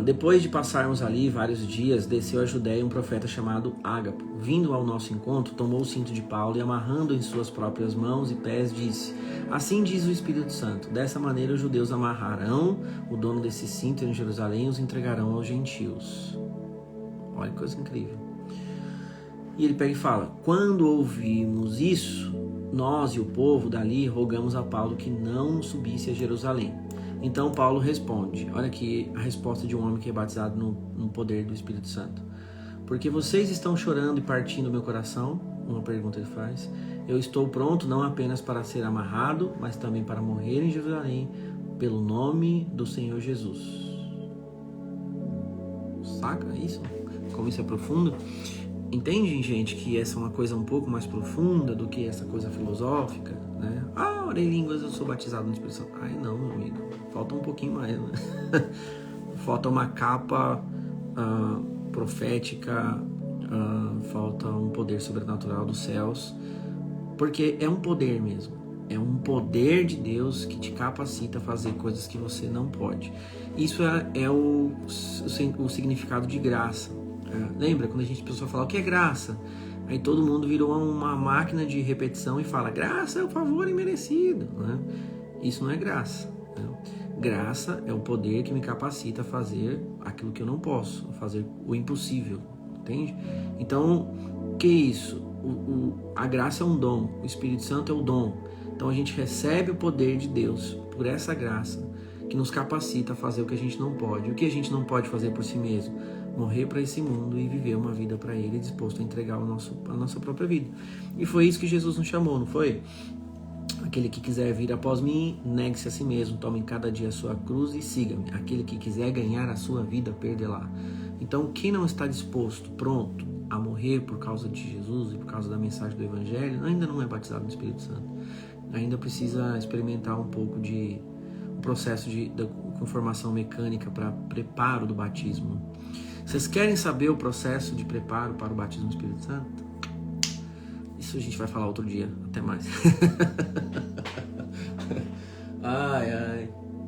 Depois de passarmos ali vários dias, desceu a Judéia um profeta chamado Ágapo. Vindo ao nosso encontro, tomou o cinto de Paulo e, amarrando em suas próprias mãos e pés, disse: assim diz o Espírito Santo, dessa maneira os judeus amarrarão o dono desse cinto em Jerusalém e os entregarão aos gentios. Olha que coisa incrível. E ele pega e fala: quando ouvimos isso, nós e o povo dali rogamos a Paulo que não subisse a Jerusalém. Então Paulo responde, olha aqui a resposta de um homem que é batizado no poder do Espírito Santo. Porque vocês estão chorando e partindo meu coração? Uma pergunta ele faz. Eu estou pronto não apenas para ser amarrado, mas também para morrer em Jerusalém pelo nome do Senhor Jesus. Saca isso? Como isso é profundo? Entendem, gente, que essa é uma coisa um pouco mais profunda do que essa coisa filosófica, né? Orei línguas, eu sou batizado no Espírito Santo. Ai não, meu amigo, falta um pouquinho mais, né? falta uma capa profética, falta um poder sobrenatural dos céus, porque é um poder mesmo, é um poder de Deus que te capacita a fazer coisas que você não pode. Isso é o significado de graça. Lembra quando a gente pensou falar o que é graça? Aí todo mundo virou uma máquina de repetição e fala, graça é o favor imerecido, né? Isso não é graça, né? Graça é o poder que me capacita a fazer aquilo que eu não posso, a fazer o impossível, entende? Então, o que é isso? A graça é um dom, o Espírito Santo é o dom. Então a gente recebe o poder de Deus por essa graça que nos capacita a fazer o que a gente não pode. O que a gente não pode fazer por si mesmo? Morrer para esse mundo e viver uma vida para Ele, disposto a entregar a nossa própria vida. E foi isso que Jesus nos chamou, não foi? Aquele que quiser vir após mim, negue-se a si mesmo, tome cada dia a sua cruz e siga-me. Aquele que quiser ganhar a sua vida, perde-la. Então, quem não está disposto, pronto, a morrer por causa de Jesus e por causa da mensagem do Evangelho, ainda não é batizado no Espírito Santo. Ainda precisa experimentar um pouco de um processo da conformação mecânica para preparo do batismo. Vocês querem saber o processo de preparo para o batismo no Espírito Santo? Isso a gente vai falar outro dia. Até mais.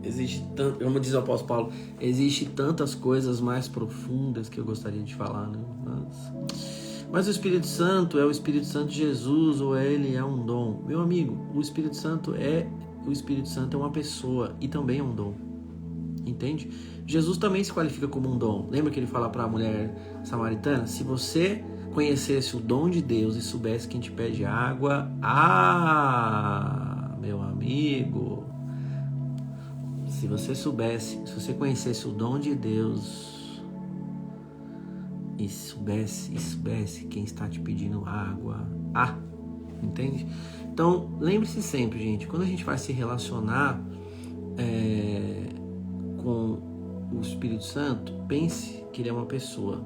Existe tanto, como diz o apóstolo Paulo, existe tantas coisas mais profundas que eu gostaria de falar, né? Mas o Espírito Santo é o Espírito Santo de Jesus ou ele é um dom? Meu amigo, o Espírito Santo é uma pessoa e também é um dom. Entende? Jesus também se qualifica como um dom. Lembra que ele fala para a mulher samaritana? Se você conhecesse o dom de Deus e soubesse quem te pede água, meu amigo, se você conhecesse o dom de Deus e soubesse quem está te pedindo água, entende? Então, lembre-se sempre, gente, quando a gente vai se relacionar com o Espírito Santo, pense que ele é uma pessoa.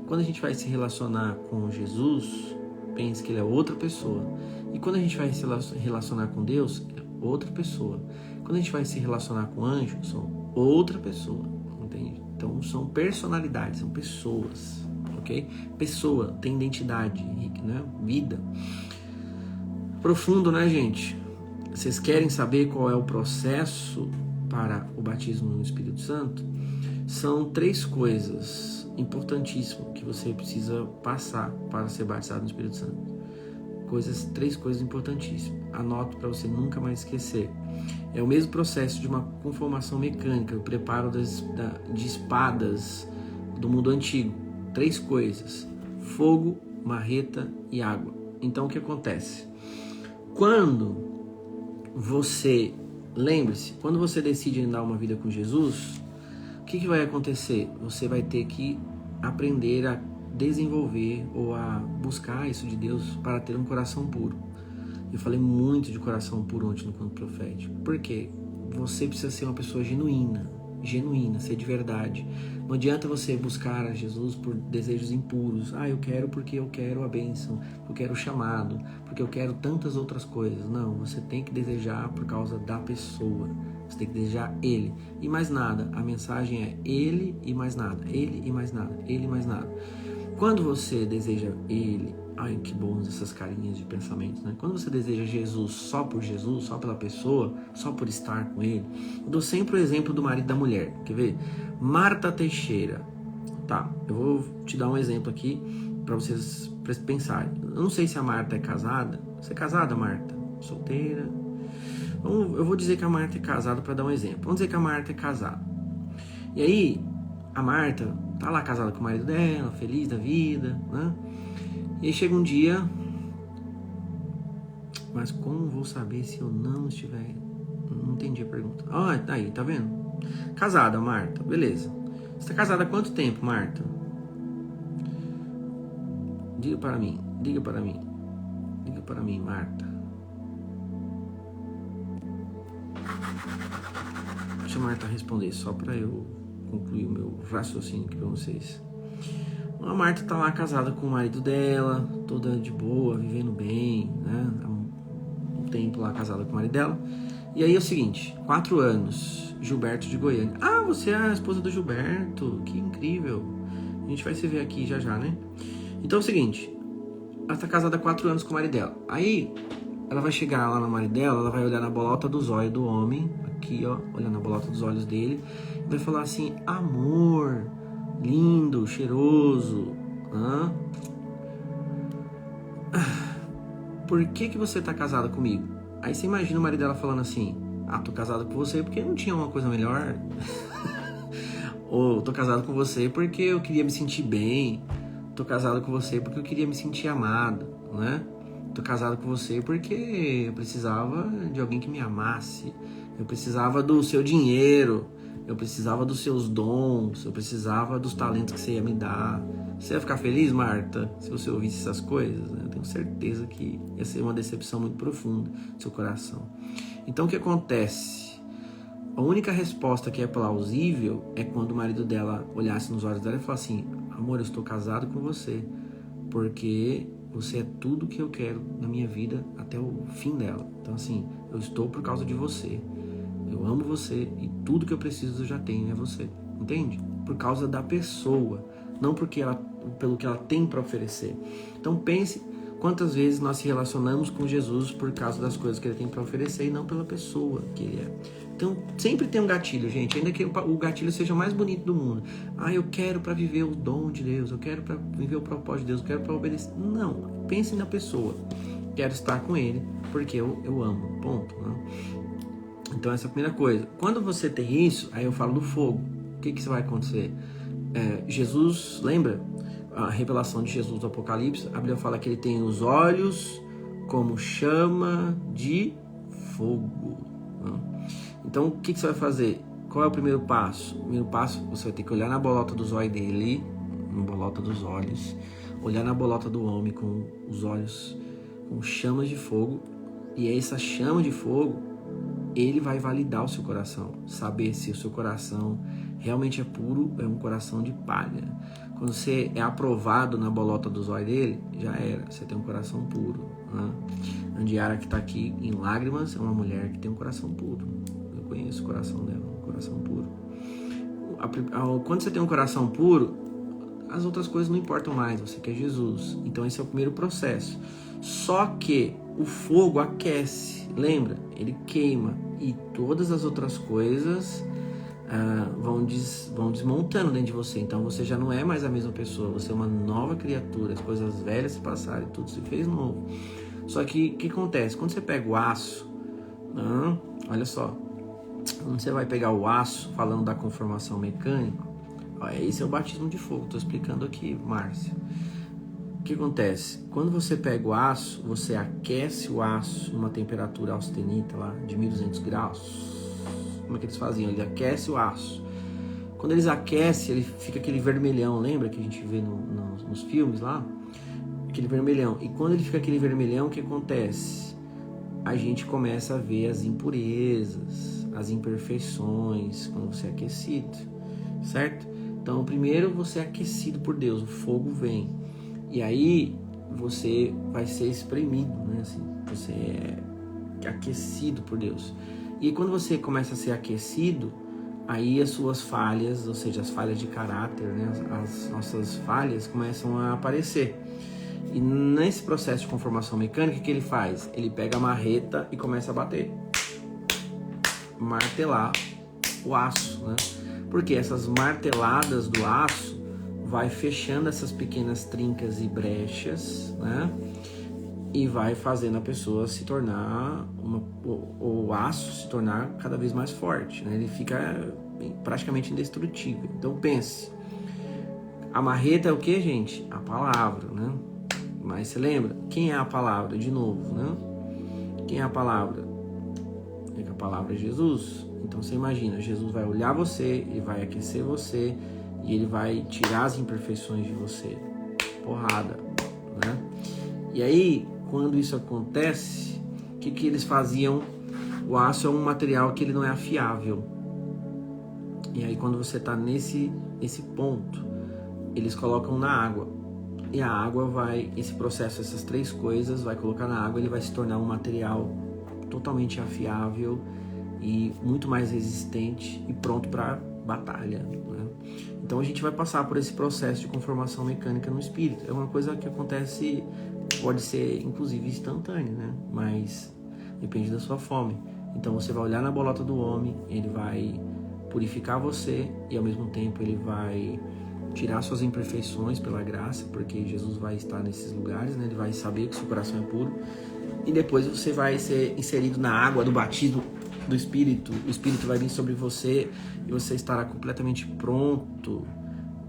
Quando a gente vai se relacionar com Jesus, pense que ele é outra pessoa. E quando a gente vai se relacionar com Deus, é outra pessoa. Quando a gente vai se relacionar com anjos, são outra pessoa, entende? Então são personalidades, são pessoas, ok? Pessoa tem identidade, né? Vida. Profundo, né, gente? Vocês querem saber qual é o processo para o batismo no Espírito Santo? São 3 coisas importantíssimas que você precisa passar para ser batizado no Espírito Santo. 3 coisas importantíssimas. Anoto para você nunca mais esquecer. É o mesmo processo de uma conformação mecânica, o preparo de espadas do mundo antigo. 3 coisas: fogo, marreta e água. Então o que acontece? Lembre-se, quando você decide dar uma vida com Jesus, o que vai acontecer? Você vai ter que aprender a desenvolver ou a buscar isso de Deus para ter um coração puro. Eu falei muito de coração puro ontem no Conto Profético. Por quê? Você precisa ser uma pessoa genuína, ser de verdade. Não adianta você buscar a Jesus por desejos impuros. Eu quero porque eu quero a bênção, eu quero o chamado, porque eu quero tantas outras coisas. Não, você tem que desejar por causa da pessoa. Você tem que desejar Ele. E mais nada. A mensagem é Ele e mais nada. Ele e mais nada. Ele e mais nada. Quando você deseja Ele... Ai, que bons essas carinhas de pensamentos, né? Quando você deseja Jesus, só pela pessoa, só por estar com Ele. Eu dou sempre o exemplo do marido e da mulher. Quer ver? Marta Teixeira. Tá, eu vou te dar um exemplo aqui para vocês pensarem. Eu não sei se a Marta é casada. Você é casada, Marta? Solteira? Eu vou dizer que a Marta é casada para dar um exemplo. Vamos dizer que a Marta é casada. E aí, a Marta tá lá casada com o marido dela, feliz da vida, né? E aí chega um dia, mas como vou saber se eu não estiver... Não entendi a pergunta. Tá aí, tá vendo? Casada, Marta, beleza. Você tá casada há quanto tempo, Marta? Diga para mim, Marta. Deixa a Marta responder, só para eu concluir o meu raciocínio aqui para vocês. A Marta tá lá casada com o marido dela, toda de boa, vivendo bem, né? Há um tempo lá casada com o marido dela. E aí é o seguinte, 4 anos, Gilberto de Goiânia. Ah, você é a esposa do Gilberto, que incrível. A gente vai se ver aqui já, né? Então é o seguinte, ela tá casada há 4 anos com o marido dela. Aí, ela vai chegar lá no marido dela, ela vai olhar na bolota dos olhos do homem, aqui ó, olhando na bolota dos olhos dele, e vai falar assim, amor, lindo, cheiroso, por que você tá casada comigo? Aí você imagina o marido dela falando assim, tô casado com você porque não tinha uma coisa melhor. Ou tô casado com você porque eu queria me sentir bem. Tô casado com você porque eu queria me sentir amado, né? Tô casado com você porque eu precisava de alguém que me amasse. Eu precisava do seu dinheiro. Eu precisava dos seus dons. Eu precisava dos talentos que você ia me dar. Você ia ficar feliz, Marta, se você ouvisse essas coisas? Eu tenho certeza que ia ser uma decepção muito profunda no seu coração. Então o que acontece? A única resposta que é plausível é quando o marido dela olhasse nos olhos dela e falasse assim, amor, eu estou casado com você porque você é tudo que eu quero na minha vida até o fim dela. Então assim, eu estou por causa de você. Eu amo você e tudo que eu preciso eu já tenho, é você. Entende? Por causa da pessoa, não pelo que ela tem para oferecer. Então pense quantas vezes nós se relacionamos com Jesus por causa das coisas que ele tem para oferecer e não pela pessoa que ele é. Então sempre tem um gatilho, gente, ainda que o gatilho seja o mais bonito do mundo. Eu quero para viver o dom de Deus, eu quero para viver o propósito de Deus, eu quero para obedecer. Não, pense na pessoa. Quero estar com ele porque eu amo, ponto. Né? Então essa é a primeira coisa. Quando você tem isso, aí eu falo do fogo. O que vai acontecer? Jesus, lembra a revelação de Jesus do Apocalipse? A Bíblia fala que ele tem os olhos como chama de fogo. Então o que você vai fazer? Qual é o primeiro passo? O primeiro passo, você vai ter que olhar na bolota dos olhos dele, na bolota dos olhos, olhar na bolota do homem com os olhos com chamas de fogo, e essa chama de fogo, ele vai validar o seu coração, saber se o seu coração realmente é puro, é um coração de palha. Quando você é aprovado na bolota dos olhos dele, já era, você tem um coração puro. Né? A Andiara que está aqui em lágrimas é uma mulher que tem um coração puro. Eu conheço o coração dela, um coração puro. Quando você tem um coração puro, as outras coisas não importam mais, você quer Jesus. Então esse é o primeiro processo. Só que o fogo aquece, lembra? Ele queima e todas as outras coisas vão desmontando dentro de você. Então você já não é mais a mesma pessoa, você é uma nova criatura, as coisas velhas se passaram e tudo se fez novo. Só que o que acontece? Quando você pega o aço, olha só, quando você vai pegar o aço, falando da conformação mecânica, esse é o batismo de fogo, estou explicando aqui, Márcia. O que acontece? Quando você pega o aço, você aquece o aço numa temperatura austenita lá de 1200 graus. Como é que eles faziam? Eles aquecem o aço. Quando eles aquecem, ele fica aquele vermelhão, lembra que a gente vê nos filmes lá? Aquele vermelhão. E quando ele fica aquele vermelhão, o que acontece? A gente começa a ver as impurezas, as imperfeições quando você é aquecido, certo? Então, primeiro você é aquecido por Deus, o fogo vem. E aí você vai ser espremido, né? Assim, você é aquecido por Deus. E quando você começa a ser aquecido, aí as suas falhas, ou seja, as falhas de caráter, né? As nossas falhas começam a aparecer. E nesse processo de conformação mecânica, o que ele faz? Ele pega a marreta e começa a bater. Martelar o aço, né? Porque essas marteladas do aço vai fechando essas pequenas trincas e brechas, né? E vai fazendo a pessoa se tornar, o aço se tornar cada vez mais forte, né? Ele fica praticamente indestrutível. Então pense, a marreta é o que, gente? A palavra, né? Mas você lembra? Quem é a palavra? De novo, né? Quem é a palavra? É que a palavra é Jesus. Então você imagina, Jesus vai olhar você, ele vai aquecer você, e ele vai tirar as imperfeições de você. Porrada, né? E aí, quando isso acontece, o que eles faziam? O aço é um material que ele não é afiável. E aí, quando você está nesse ponto, eles colocam na água. E a água vai, esse processo, essas três coisas, vai colocar na água, ele vai se tornar um material totalmente afiável e muito mais resistente e pronto para batalha, né? Então a gente vai passar por esse processo de conformação mecânica no espírito. É uma coisa que acontece, pode ser inclusive instantânea, né? Mas depende da sua fome. Então você vai olhar na bolota do homem, ele vai purificar você e ao mesmo tempo ele vai tirar suas imperfeições pela graça, porque Jesus vai estar nesses lugares, né? Ele vai saber que seu coração é puro, e depois você vai ser inserido na água do batismo do Espírito. O Espírito vai vir sobre você e você estará completamente pronto,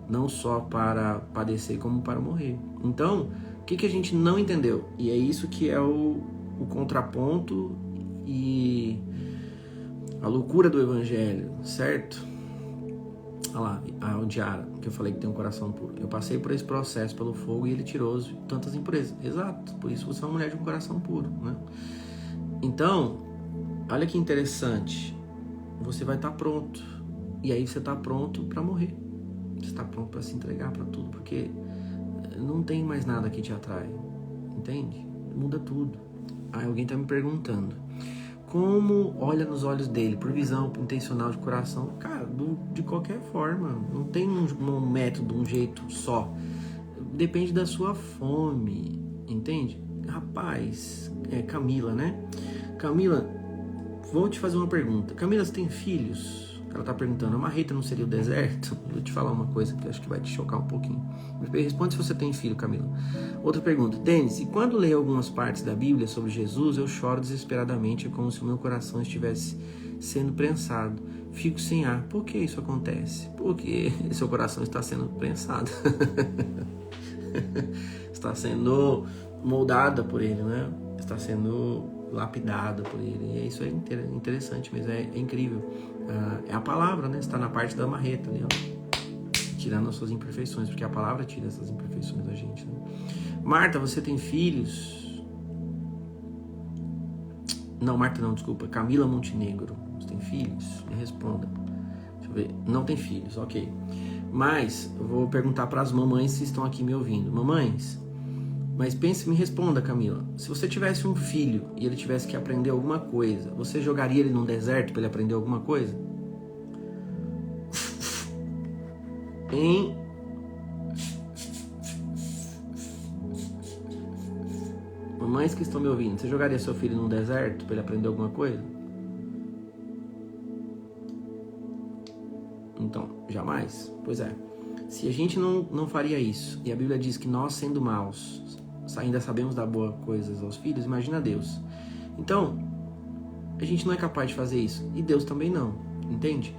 não só para padecer como para morrer. Então, o que a gente não entendeu? E é isso que é o contraponto e a loucura do Evangelho, certo? Olha lá, a Ondiara, que eu falei que tem um coração puro. Eu passei por esse processo pelo fogo e ele tirou tantas impurezas. Exato, por isso você é uma mulher de um coração puro, né? Então, olha que interessante. Você vai estar pronto. E aí você está pronto para morrer. Você está pronto para se entregar para tudo, porque não tem mais nada que te atrai. Entende? Muda tudo. Aí alguém está me perguntando: como olha nos olhos dele? Por visão intencional de coração? Cara, de qualquer forma. Não tem um método, um jeito só. Depende da sua fome. Entende? Rapaz, Camila, né? Camila, vou te fazer uma pergunta. Camila, você tem filhos? Ela tá perguntando, a marreta não seria o deserto? Vou te falar uma coisa que acho que vai te chocar um pouquinho. Responde se você tem filho, Camila. Outra pergunta. Denis, e quando leio algumas partes da Bíblia sobre Jesus, eu choro desesperadamente, é como se o meu coração estivesse sendo prensado. Fico sem ar. Por que isso acontece? Porque seu coração está sendo prensado. Está sendo moldada por ele, né? Está sendo lapidada por ele. E isso é interessante, mas é incrível. É a palavra, né? Está na parte da marreta ali, ó, tirando as suas imperfeições, porque a palavra tira essas imperfeições da gente, né? Marta, você tem filhos? Não, Marta não, desculpa. Camila Montenegro, você tem filhos? Me responda. Deixa eu ver. Não tem filhos, ok. Mas eu vou perguntar para as mamães que estão aqui me ouvindo. Mamães, mas pense, me responda, Camila. Se você tivesse um filho e ele tivesse que aprender alguma coisa, você jogaria ele num deserto para ele aprender alguma coisa? Hein? Mamães que estão me ouvindo, você jogaria seu filho num deserto para ele aprender alguma coisa? Então, jamais. Pois é. Se a gente não faria isso, e a Bíblia diz que nós, sendo maus, ainda sabemos dar boas coisas aos filhos, imagina Deus. Então, a gente não é capaz de fazer isso. E Deus também não, entende?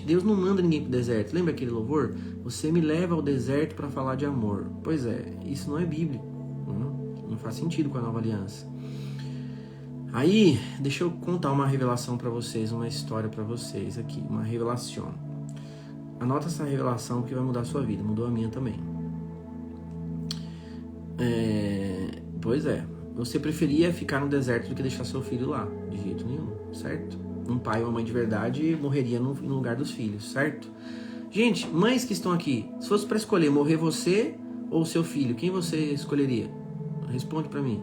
Deus não manda ninguém pro deserto. Lembra aquele louvor? Você me leva ao deserto para falar de amor. Pois é, isso não é bíblico. Não faz sentido com a nova aliança. Aí, deixa eu contar uma revelação para vocês, uma história para vocês aqui, uma revelação. Anota essa revelação porque vai mudar a sua vida. Mudou a minha também. Pois é. Você preferia ficar no deserto do que deixar seu filho lá. De jeito nenhum, certo? Um pai ou uma mãe de verdade morreria no lugar dos filhos, certo? Gente, mães que estão aqui, se fosse para escolher morrer você ou seu filho, quem você escolheria? Responde para mim.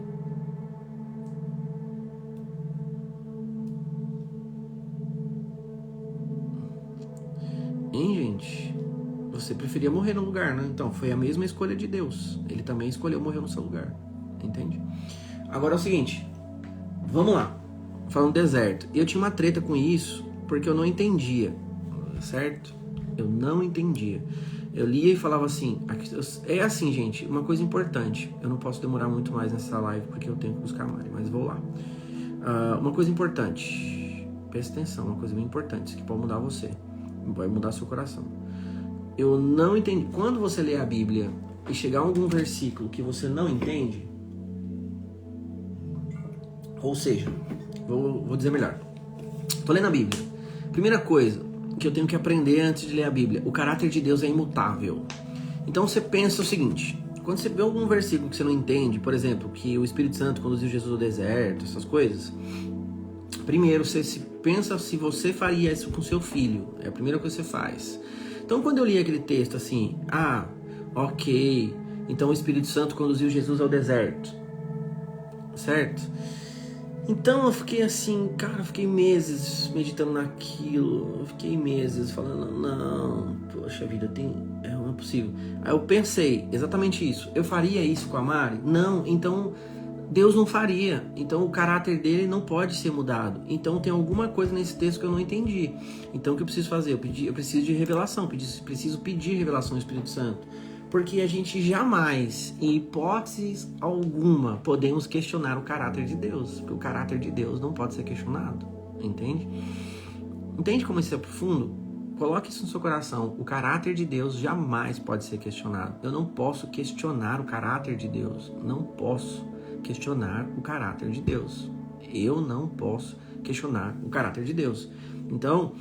Hein, gente? Você preferia morrer no lugar, né? Então, foi a mesma escolha de Deus. Ele também escolheu morrer no seu lugar. Entende? Agora é o seguinte. Vamos lá. Falando deserto. Eu tinha uma treta com isso porque eu não entendia. Certo? Eu não entendia. Eu lia e falava assim. É assim, gente. Uma coisa importante. Eu não posso demorar muito mais nessa live porque eu tenho que buscar a Mari. Mas vou lá. Uma coisa importante. Presta atenção. Uma coisa bem importante. Isso que pode mudar você. Vai mudar seu coração. Eu não entendi. Quando você lê a Bíblia e chegar a algum versículo que você não entende, ou seja, vou dizer melhor. Tô lendo a Bíblia. Primeira coisa que eu tenho que aprender antes de ler a Bíblia: o caráter de Deus é imutável. Então você pensa o seguinte: quando você vê algum versículo que você não entende, por exemplo, que o Espírito Santo conduziu Jesus ao deserto, essas coisas, primeiro você pensa se você faria isso com seu filho. É a primeira coisa que você faz. Então quando eu li aquele texto assim, ok, então o Espírito Santo conduziu Jesus ao deserto, certo? Então eu fiquei assim, cara, eu fiquei meses meditando naquilo, eu fiquei meses falando, não, poxa vida, não é possível. Aí eu pensei, exatamente isso, eu faria isso com a Mari? Não, então Deus não faria, então o caráter dele não pode ser mudado. Então tem alguma coisa nesse texto que eu não entendi. Então o que eu preciso fazer? Eu preciso de revelação, preciso pedir revelação ao Espírito Santo. Porque a gente jamais, em hipótese alguma, podemos questionar o caráter de Deus. Porque o caráter de Deus não pode ser questionado. Entende? Entende como isso é profundo? Coloque isso no seu coração. O caráter de Deus jamais pode ser questionado. Eu não posso questionar o caráter de Deus. Não posso questionar o caráter de Deus. Eu não posso questionar o caráter de Deus. Então,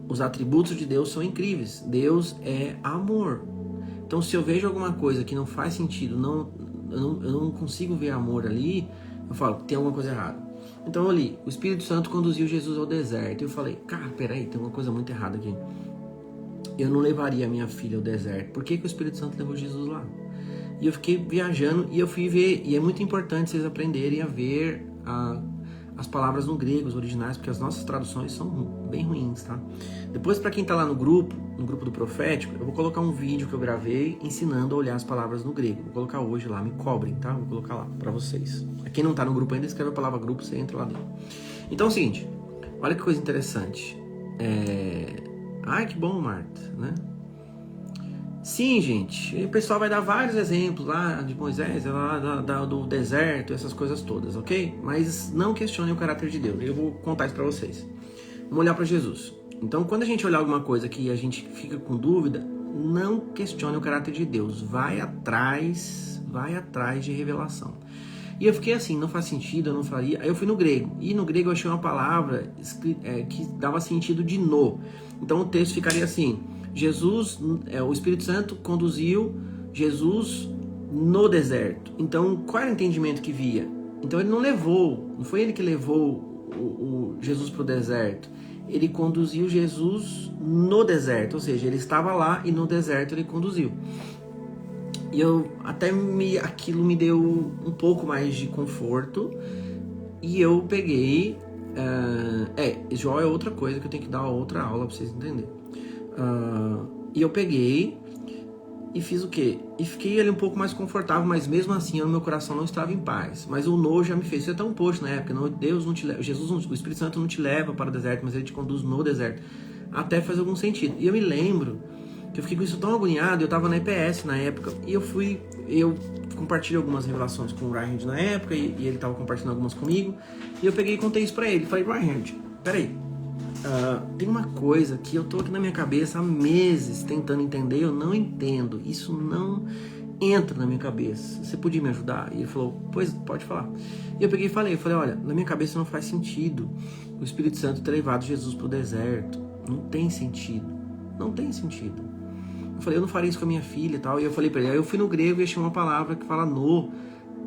os atributos de Deus são incríveis. Deus é amor. Então, se eu vejo alguma coisa que não faz sentido, eu não consigo ver amor ali, eu falo, tem alguma coisa errada. Então, eu li, o Espírito Santo conduziu Jesus ao deserto. E eu falei, cara, peraí, tem uma coisa muito errada aqui. Eu não levaria a minha filha ao deserto. Por que o Espírito Santo levou Jesus lá? E eu fiquei viajando e eu fui ver, e é muito importante vocês aprenderem a ver as palavras no grego, os originais, porque as nossas traduções são bem ruins, tá? Depois, para quem tá lá no grupo do Profético, eu vou colocar um vídeo que eu gravei ensinando a olhar as palavras no grego. Vou colocar hoje lá, me cobrem, tá? Vou colocar lá para vocês. Quem não tá no grupo ainda, escreve a palavra grupo, você entra lá dentro. Então é o seguinte, olha que coisa interessante. Ai, que bom, Marta, né? Sim, gente, o pessoal vai dar vários exemplos lá de Moisés, lá do deserto, essas coisas todas, ok? Mas não questionem o caráter de Deus, eu vou contar isso pra vocês. Vamos olhar para Jesus. Então, quando a gente olhar alguma coisa que a gente fica com dúvida, não questione o caráter de Deus, vai atrás de revelação. E eu fiquei assim, não faz sentido, eu não faria. Aí eu fui no grego, e no grego eu achei uma palavra que dava sentido de no. Então o texto ficaria assim: Jesus, o Espírito Santo conduziu Jesus no deserto. Então, qual era o entendimento que via? Então ele não foi ele que levou o Jesus para o deserto. Ele conduziu Jesus no deserto, ou seja, ele estava lá e no deserto ele conduziu. E aquilo me deu um pouco mais de conforto. E eu peguei... Jó é outra coisa que eu tenho que dar outra aula para vocês entenderem. E eu peguei e fiz o quê? E fiquei ali um pouco mais confortável, mas mesmo assim o meu coração não estava em paz. Mas o no já me fez. Isso é tão posto na época. Não, Deus não te leva, o Espírito Santo não te leva para o deserto, mas ele te conduz no deserto. Até faz algum sentido. E eu me lembro que eu fiquei com isso tão agoniado. Eu estava na EPS na época e eu compartilhei algumas revelações com o Reinhard na época e ele estava compartilhando algumas comigo. E eu peguei e contei isso para ele. Falei, Reinhard, peraí. Tem uma coisa que eu tô aqui na minha cabeça há meses tentando entender, eu não entendo, isso não entra na minha cabeça, você podia me ajudar? E ele falou, pois, pode falar. E eu peguei e falei, olha, na minha cabeça não faz sentido o Espírito Santo ter levado Jesus pro deserto, não tem sentido. Eu falei, eu não faria isso com a minha filha e tal, e eu falei pra ele, aí eu fui no grego e achei uma palavra que fala no,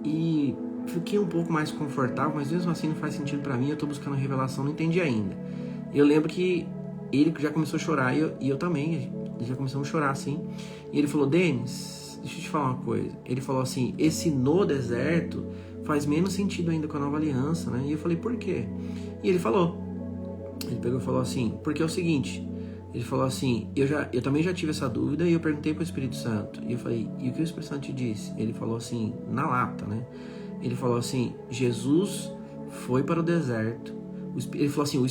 e fiquei um pouco mais confortável, mas mesmo assim não faz sentido pra mim, eu tô buscando a revelação, não entendi ainda. Eu lembro que ele já começou a chorar e eu também, já começamos a chorar assim. E ele falou, Denis, deixa eu te falar uma coisa. Ele falou assim, esse no deserto faz menos sentido ainda com a nova aliança, né? E eu falei, por quê? E ele pegou e falou assim, porque é o seguinte, ele falou assim, eu também já tive essa dúvida e eu perguntei para o Espírito Santo. E eu falei, e o que o Espírito Santo te disse? Ele falou assim, na lata, né? Ele falou assim, Jesus foi para o deserto. Ele falou assim, o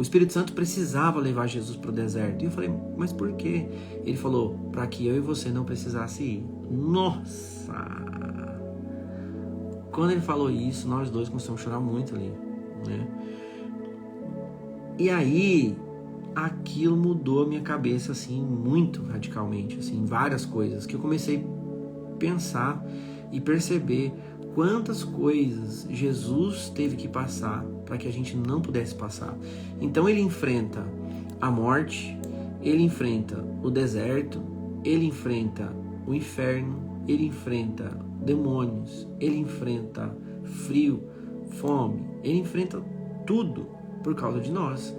Espírito Santo precisava levar Jesus para o deserto. E eu falei, mas por quê? Ele falou, para que eu e você não precisasse ir. Nossa! Quando ele falou isso, nós dois começamos a chorar muito ali, né? E aí, aquilo mudou a minha cabeça, assim, muito radicalmente, assim, várias coisas, que eu comecei a pensar e perceber quantas coisas Jesus teve que passar para que a gente não pudesse passar. Então ele enfrenta a morte, ele enfrenta o deserto, ele enfrenta o inferno, ele enfrenta demônios, ele enfrenta frio, fome, ele enfrenta tudo por causa de nós.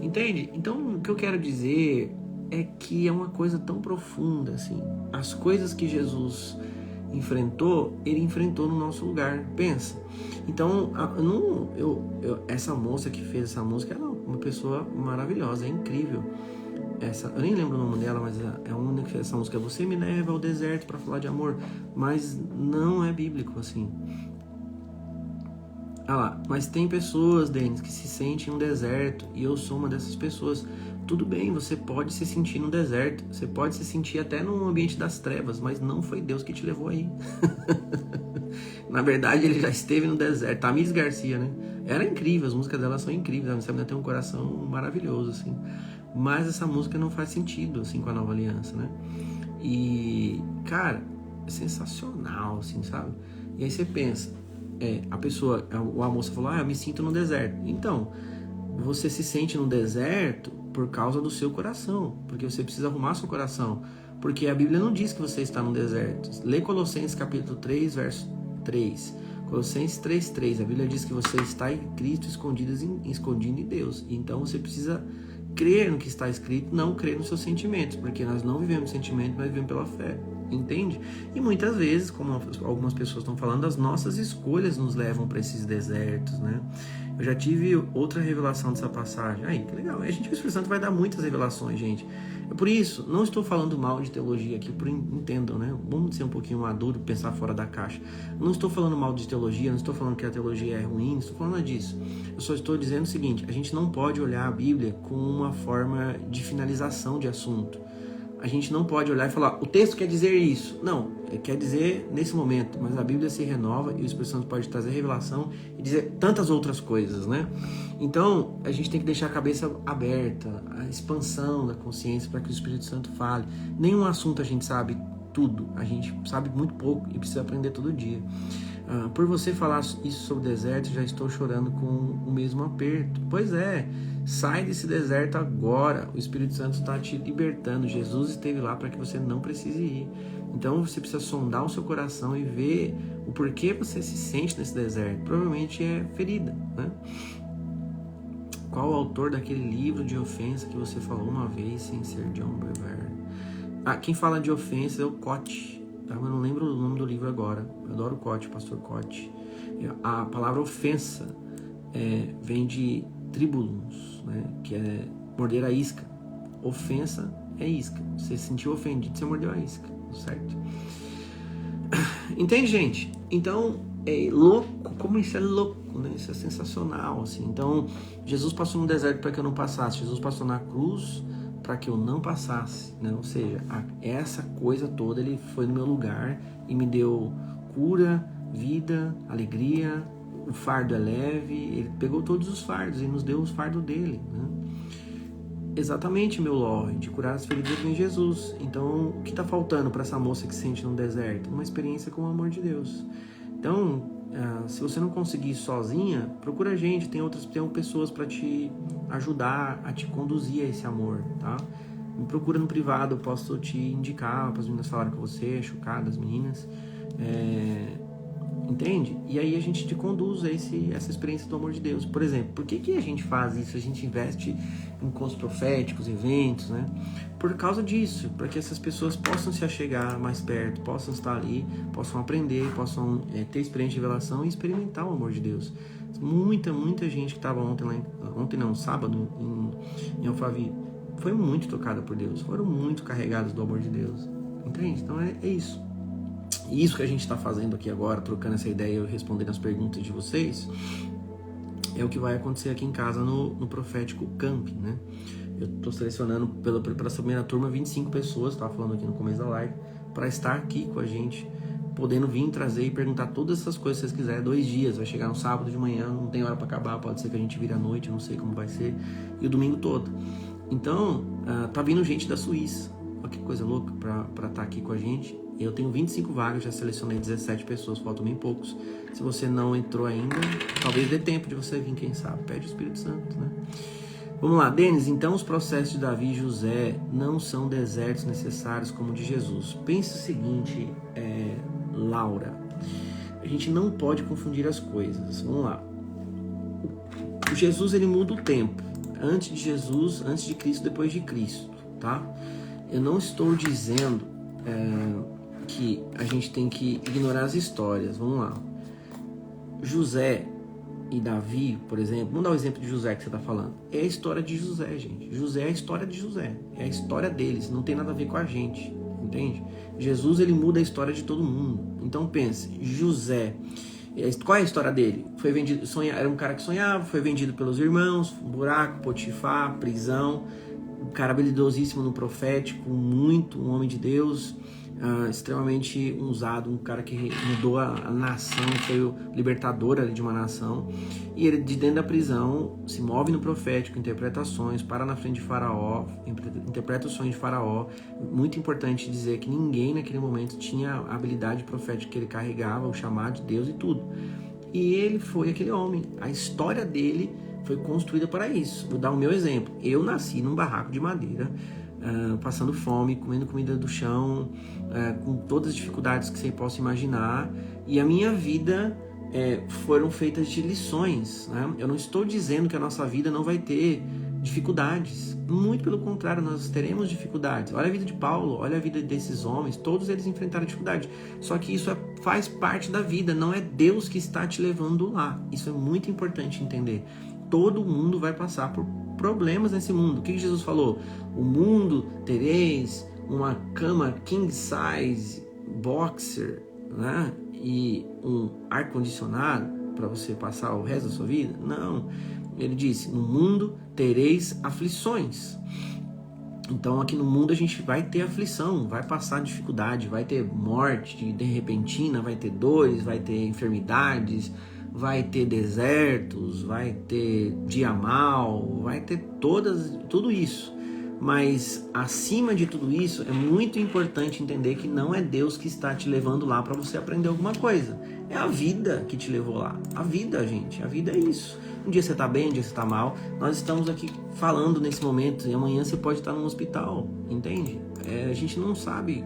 Entende? Então o que eu quero dizer é que é uma coisa tão profunda assim. As coisas que Jesus enfrentou, ele enfrentou no nosso lugar. Pensa. Então, essa moça que fez essa música, ela é uma pessoa maravilhosa, é incrível. Eu nem lembro o nome dela, mas é uma que fez essa música. Você me leva ao deserto para falar de amor, mas não é bíblico assim. Ah lá, mas tem pessoas, Denis, que se sentem no deserto, e eu sou uma dessas pessoas. Tudo bem, você pode se sentir no deserto, você pode se sentir até no ambiente das trevas, mas não foi Deus que te levou aí. Na verdade, ele já esteve no deserto. Tamires Garcia, né? Era incrível, as músicas dela são incríveis, ela sabe, tem um coração maravilhoso, assim. Mas essa música não faz sentido, assim, com a Nova Aliança, né? E, cara, é sensacional, assim, sabe? E aí você pensa, a moça falou, eu me sinto no deserto. Então, você se sente no deserto por causa do seu coração, porque você precisa arrumar seu coração, porque a Bíblia não diz que você está no deserto. Lê Colossenses capítulo 3, verso 3. Colossenses 3:3, a Bíblia diz que você está em Cristo escondido em Deus. Então você precisa crer no que está escrito, não crer nos seus sentimentos, porque nós não vivemos sentimentos, nós vivemos pela fé. Entende? E muitas vezes, como algumas pessoas estão falando, as nossas escolhas nos levam para esses desertos, né? Eu já tive outra revelação dessa passagem. Aí, que legal. A gente, o Espírito Santo vai dar muitas revelações, gente. Por isso, não estou falando mal de teologia aqui, entendam, né? Vamos ser um pouquinho maduro, pensar fora da caixa. Não estou falando mal de teologia, não estou falando que a teologia é ruim, não estou falando nada disso. Eu só estou dizendo o seguinte, a gente não pode olhar a Bíblia com uma forma de finalização de assunto. A gente não pode olhar e falar, o texto quer dizer isso. Não, quer dizer nesse momento, mas a Bíblia se renova e o Espírito Santo pode trazer revelação e dizer tantas outras coisas, né? Então, a gente tem que deixar a cabeça aberta, a expansão da consciência para que o Espírito Santo fale. Nenhum assunto a gente sabe tudo, a gente sabe muito pouco e precisa aprender todo dia. Por você falar isso sobre o deserto, já estou chorando com o mesmo aperto. Pois é, sai desse deserto agora. O Espírito Santo está te libertando. Jesus esteve lá para que você não precise ir. Então você precisa sondar o seu coração e ver o porquê você se sente nesse deserto. Provavelmente é ferida, né? Qual o autor daquele livro de ofensa que você falou uma vez sem ser John Bevere? Quem fala de ofensa é o Cote. Eu não lembro o nome do livro agora. Eu adoro o Cote, o pastor Cote. A palavra ofensa vem de tribulus, né? Que é morder a isca. Ofensa é isca. Você se sentiu ofendido, você mordeu a isca, certo? Entende, gente? Então, é louco, como isso é louco, né? Isso é sensacional, assim. Então, Jesus passou no deserto para que eu não passasse. Jesus passou na cruz para que eu não passasse, né? Ou seja, essa coisa toda, ele foi no meu lugar e me deu cura, vida, alegria, o fardo é leve, ele pegou todos os fardos e nos deu os fardos dele, né? Exatamente, meu Lord, de curar as feridas em Jesus. Então, o que está faltando para essa moça que se sente no deserto? Uma experiência com o amor de Deus. Então, se você não conseguir ir sozinha, procura a gente, tem pessoas para te ajudar a te conduzir a esse amor, tá? Me procura no privado, eu posso te indicar para as meninas falarem com você, chocadas, meninas, entende? E aí a gente te conduz a essa experiência do amor de Deus. Por exemplo, por que a gente faz isso? A gente investe em encontros proféticos, eventos, né? Por causa disso, para que essas pessoas possam se achegar mais perto, possam estar ali, possam aprender, possam ter experiência de revelação e experimentar o amor de Deus. Muita gente que estava sábado em Alphaville, foi muito tocada por Deus, foram muito carregados do amor de Deus, entende? Então é isso. E isso que a gente está fazendo aqui agora, trocando essa ideia e respondendo as perguntas de vocês, é o que vai acontecer aqui em casa no Profético Camp, né? Eu estou selecionando para essa primeira turma 25 pessoas, estava falando aqui no começo da live, para estar aqui com a gente, podendo vir trazer e perguntar todas essas coisas que vocês quiserem. 2 dias, vai chegar no sábado de manhã, não tem hora para acabar, pode ser que a gente vire à noite, eu não sei como vai ser, e o domingo todo. Então, tá vindo gente da Suíça, olha que coisa louca para estar aqui com a gente. Eu tenho 25 vagas, já selecionei 17 pessoas, faltam bem poucos. Se você não entrou ainda, talvez dê tempo de você vir, quem sabe. Pede o Espírito Santo, né? Vamos lá, Denis. Então os processos de Davi e José não são desertos necessários como o de Jesus. Pense o seguinte, Laura. A gente não pode confundir as coisas. Vamos lá. O Jesus, ele muda o tempo. Antes de Jesus, antes de Cristo, depois de Cristo, tá? Eu não estou dizendo que a gente tem que ignorar as histórias. Vamos lá. José e Davi, por exemplo, vamos dar o exemplo de José que você está falando. É a história de José, gente. José é a história de José. É a história deles, não tem nada a ver com a gente, entende? Jesus, ele muda a história de todo mundo. Então pense, José, qual é a história dele? Foi vendido, era um cara que sonhava, foi vendido pelos irmãos, buraco, Potifar, prisão, um cara habilidosíssimo no profético, um homem de Deus, extremamente usado, um cara que mudou a nação, foi o libertador ali de uma nação, e ele de dentro da prisão se move no profético, interpreta sonhos, para na frente de Faraó, interpreta os sonhos de Faraó. Muito importante dizer que ninguém naquele momento tinha a habilidade profética que ele carregava, o chamado de Deus e tudo, e ele foi aquele homem. A história dele foi construída para isso. Vou dar o meu exemplo. Eu nasci num barraco de madeira, passando fome, comendo comida do chão, com todas as dificuldades que você possa imaginar, e a minha vida foram feitas de lições, né? Eu não estou dizendo que a nossa vida não vai ter dificuldades, muito pelo contrário, nós teremos dificuldades. Olha a vida de Paulo, olha a vida desses homens, todos eles enfrentaram dificuldade, só que isso faz parte da vida, não é Deus que está te levando lá. Isso é muito importante entender. Todo mundo vai passar por problemas nesse mundo. O que Jesus falou? O mundo tereis uma cama king size, boxer, né? E um ar-condicionado para você passar o resto da sua vida? Não. Ele disse, no mundo tereis aflições. Então aqui no mundo a gente vai ter aflição, vai passar dificuldade, vai ter morte de repentina, vai ter dores, vai ter enfermidades, vai ter desertos, vai ter dia mal, vai ter tudo isso. Mas acima de tudo isso, é muito importante entender que não é Deus que está te levando lá para você aprender alguma coisa. É a vida que te levou lá. A vida, gente, a vida é isso. Um dia você está bem, um dia você está mal. Nós estamos aqui falando nesse momento e amanhã você pode estar num hospital, entende? A gente não sabe.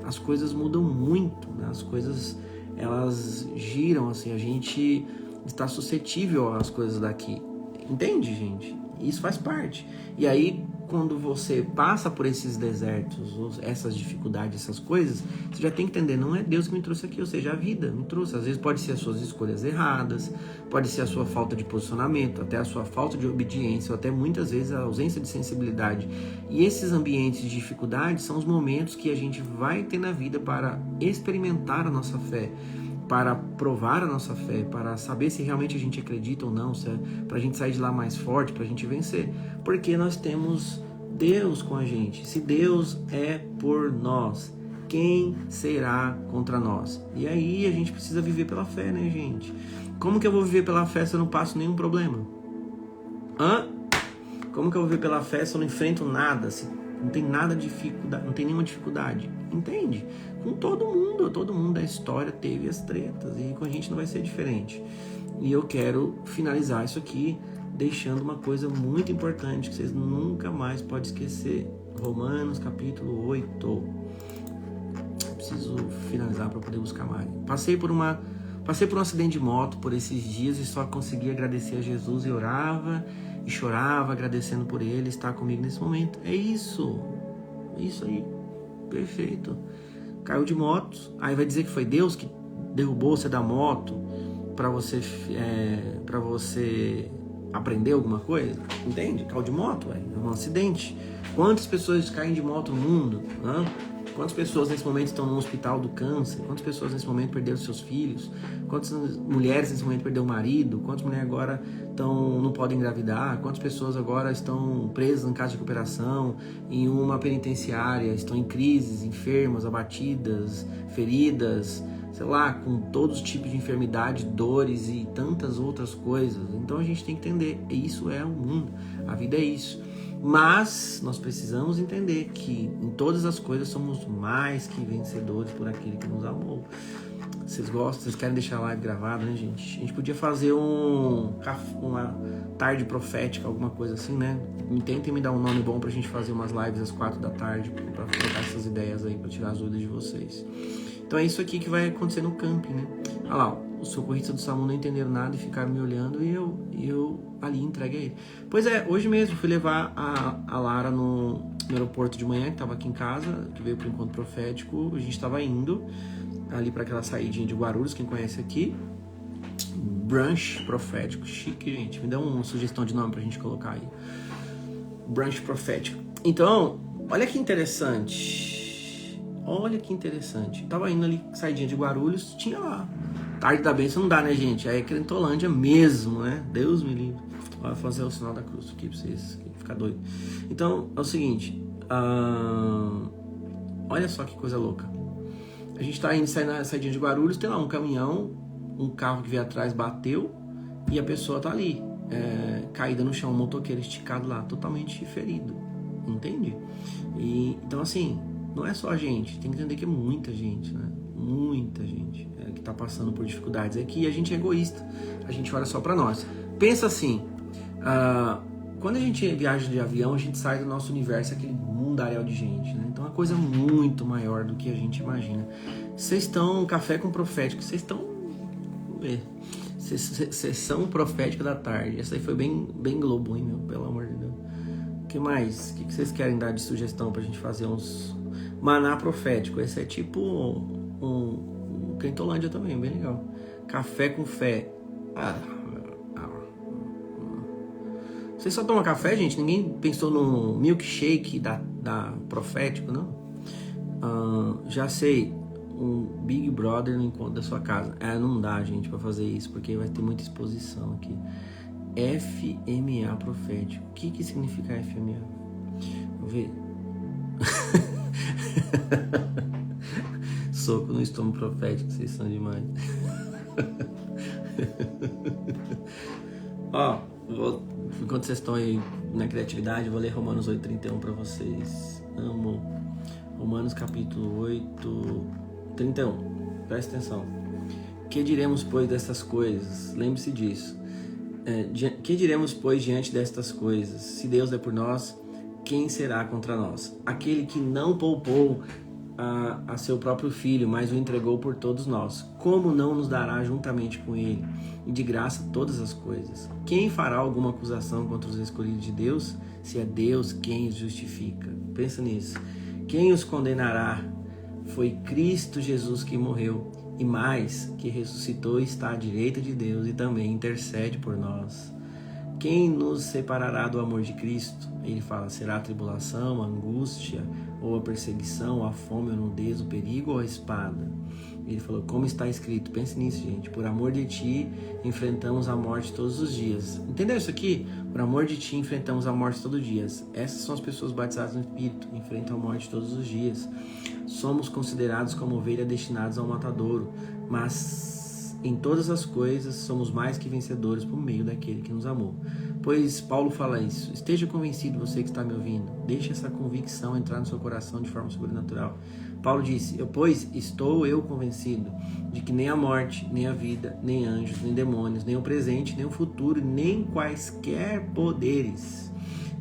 As coisas mudam muito, né? As coisas, elas giram, assim, a gente está suscetível às coisas daqui. Entende, gente? Isso faz parte. E aí, quando você passa por esses desertos, essas dificuldades, essas coisas, você já tem que entender, não é Deus que me trouxe aqui, ou seja, a vida me trouxe. Às vezes pode ser as suas escolhas erradas, pode ser a sua falta de posicionamento, até a sua falta de obediência, ou até muitas vezes a ausência de sensibilidade. E esses ambientes de dificuldade são os momentos que a gente vai ter na vida para experimentar a nossa fé, para provar a nossa fé, para saber se realmente a gente acredita ou não, para a gente sair de lá mais forte, para a gente vencer. Porque nós temos Deus com a gente. Se Deus é por nós, quem será contra nós? E aí a gente precisa viver pela fé, né, gente? Como que eu vou viver pela fé se eu não passo nenhum problema? Como que eu vou viver pela fé se eu não enfrento nada, se não tem nada de dificuldade, não tem nenhuma dificuldade? Entende? Com todo mundo da história teve as tretas, e com a gente não vai ser diferente. E eu quero finalizar isso aqui deixando uma coisa muito importante que vocês nunca mais podem esquecer. Romanos capítulo 8. Eu preciso finalizar para poder buscar mais. Passei por um acidente de moto por esses dias e só consegui agradecer a Jesus, e orava e chorava agradecendo por ele estar comigo nesse momento. É isso aí, perfeito. Caiu de moto, aí vai dizer que foi Deus que derrubou você da moto para você aprender alguma coisa? Entende? Caiu de moto, é um acidente. Quantas pessoas caem de moto no mundo? Quantas pessoas nesse momento estão no hospital do câncer? Quantas pessoas nesse momento perderam seus filhos? Quantas mulheres nesse momento perderam o marido? Quantas mulheres agora não podem engravidar? Quantas pessoas agora estão presas em casa de recuperação, em uma penitenciária, estão em crises, enfermas, abatidas, feridas, sei lá, com todos os tipos de enfermidade, dores e tantas outras coisas. Então a gente tem que entender, isso é o mundo, a vida é isso. Mas nós precisamos entender que em todas as coisas somos mais que vencedores por aquele que nos amou. Vocês gostam? Vocês querem deixar a live gravada, né, gente? A gente podia fazer uma tarde profética, alguma coisa assim, né? Tentem me dar um nome bom pra gente fazer umas lives às 4 da tarde, pra colocar essas ideias aí, pra tirar as dúvidas de vocês. Então é isso aqui que vai acontecer no camping, né? Olha lá, os socorristas do SAMU não entenderam nada e ficaram me olhando e eu ali entregue a ele. Pois é, hoje mesmo fui levar a Lara no aeroporto de manhã, que estava aqui em casa, que veio para o encontro profético. A gente estava indo ali para aquela saídinha de Guarulhos, quem conhece aqui. Brunch profético, chique, gente. Me dá uma sugestão de nome pra gente colocar aí. Brunch profético. Então, olha que interessante. Olha que interessante. Tava indo ali, saidinha de Guarulhos, tinha lá. Tarde da bênção não dá, né, gente? Aí é Crentolândia mesmo, né? Deus me livre. Vai fazer o sinal da cruz aqui pra vocês ficar doido. Então, é o seguinte. Olha só que coisa louca. A gente tá indo, saidinha de Guarulhos, tem lá um caminhão, um carro que veio atrás bateu e a pessoa tá ali, caída no chão, um motoqueiro esticado lá, totalmente ferido, entende? Então assim, não é só a gente, tem que entender que é muita gente, né? Muita gente que tá passando por dificuldades. É que a gente é egoísta, a gente olha só pra nós. Pensa assim, quando a gente viaja de avião, a gente sai do nosso universo, aquele mundaréu de gente, né? Então é uma coisa muito maior do que a gente imagina. Vocês estão, café com profético, vocês estão... Sessão profética da tarde. Essa aí foi bem Globo, hein, meu? Pelo amor de Deus. O que mais? O que vocês querem dar de sugestão pra gente fazer uns... Maná profético. Esse é tipo um Crentolândia também, bem legal. Café com fé. Vocês só tomam café, gente? Ninguém pensou no milkshake da profético, não? Já sei. Um Big Brother no encontro da sua casa. Não dá, gente, pra fazer isso, porque vai ter muita exposição aqui. FMA profético. O que significa FMA? Vamos ver. Soco no estômago profético, vocês são demais. Enquanto vocês estão aí na criatividade, eu vou ler Romanos 8:31 pra vocês. Amo. Romanos capítulo 8... 31, presta atenção. Que diremos, pois, destas coisas? Lembre-se disso. Que diremos, pois, diante destas coisas? Se Deus é por nós, quem será contra nós? Aquele que não poupou a seu próprio filho, mas o entregou por todos nós. Como não nos dará juntamente com ele, e de graça, todas as coisas? Quem fará alguma acusação contra os escolhidos de Deus? Se é Deus quem os justifica. Pensa nisso. Quem os condenará? Foi Cristo Jesus que morreu, e mais, que ressuscitou e está à direita de Deus e também intercede por nós. Quem nos separará do amor de Cristo? Ele fala, será a tribulação, a angústia, ou a perseguição, ou a fome, ou a nudez, o perigo ou a espada? Ele falou, como está escrito, pense nisso, gente, por amor de ti enfrentamos a morte todos os dias. Entendeu isso aqui? Por amor de ti enfrentamos a morte todos os dias. Essas são as pessoas batizadas no Espírito, enfrentam a morte todos os dias. Somos considerados como ovelhas destinadas ao matadouro, mas em todas as coisas somos mais que vencedores por meio daquele que nos amou. Pois Paulo fala isso, esteja convencido, você que está me ouvindo, deixe essa convicção entrar no seu coração de forma sobrenatural. Paulo disse, pois estou eu convencido de que nem a morte, nem a vida, nem anjos, nem demônios, nem o presente, nem o futuro, nem quaisquer poderes,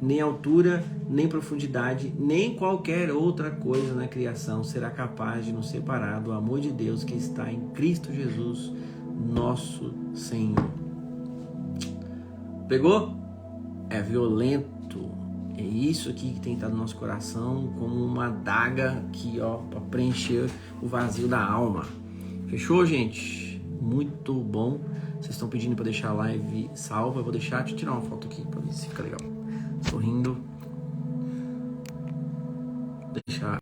nem altura, nem profundidade, nem qualquer outra coisa na criação será capaz de nos separar do amor de Deus que está em Cristo Jesus, nosso Senhor. Pegou? É violento. É isso aqui que tem estado no nosso coração como uma adaga aqui, ó, para preencher o vazio da alma. Fechou, gente? Muito bom. Vocês estão pedindo para deixar a live salva. Eu vou deixar. Deixa eu tirar uma foto aqui para ver se fica legal. Sorrindo. Deixar.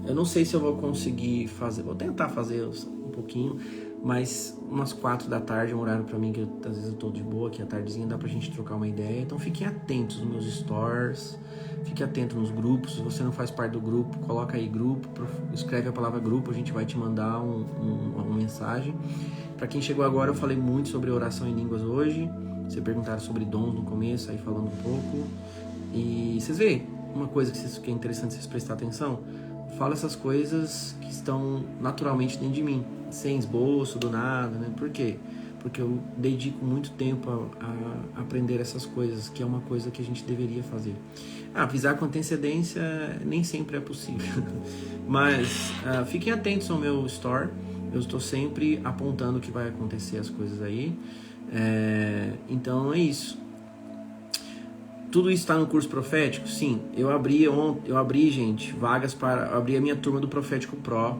Eu não sei se eu vou conseguir fazer. Vou tentar fazer um pouquinho. Mas umas 4 da tarde é um horário pra mim que às vezes eu tô de boa, que à tardezinha dá pra gente trocar uma ideia. Então fiquem atentos nos meus stories, fique atento nos grupos. Se você não faz parte do grupo, coloca aí grupo, escreve a palavra grupo, a gente vai te mandar uma mensagem. Pra quem chegou agora, eu falei muito sobre oração em línguas hoje. Vocês perguntaram sobre dons no começo, aí falando um pouco. E vocês veem, uma coisa que é interessante vocês prestarem atenção, fala essas coisas que estão naturalmente dentro de mim, sem esboço, do nada, né? Por quê? Porque eu dedico muito tempo a aprender essas coisas, que é uma coisa que a gente deveria fazer. Avisar com antecedência nem sempre é possível, mas fiquem atentos ao meu store. Eu estou sempre apontando o que vai acontecer, as coisas aí. Então é isso. Tudo isso está no curso profético? Sim. Eu abri, gente, vagas para... Eu abri a minha turma do Profético Pro.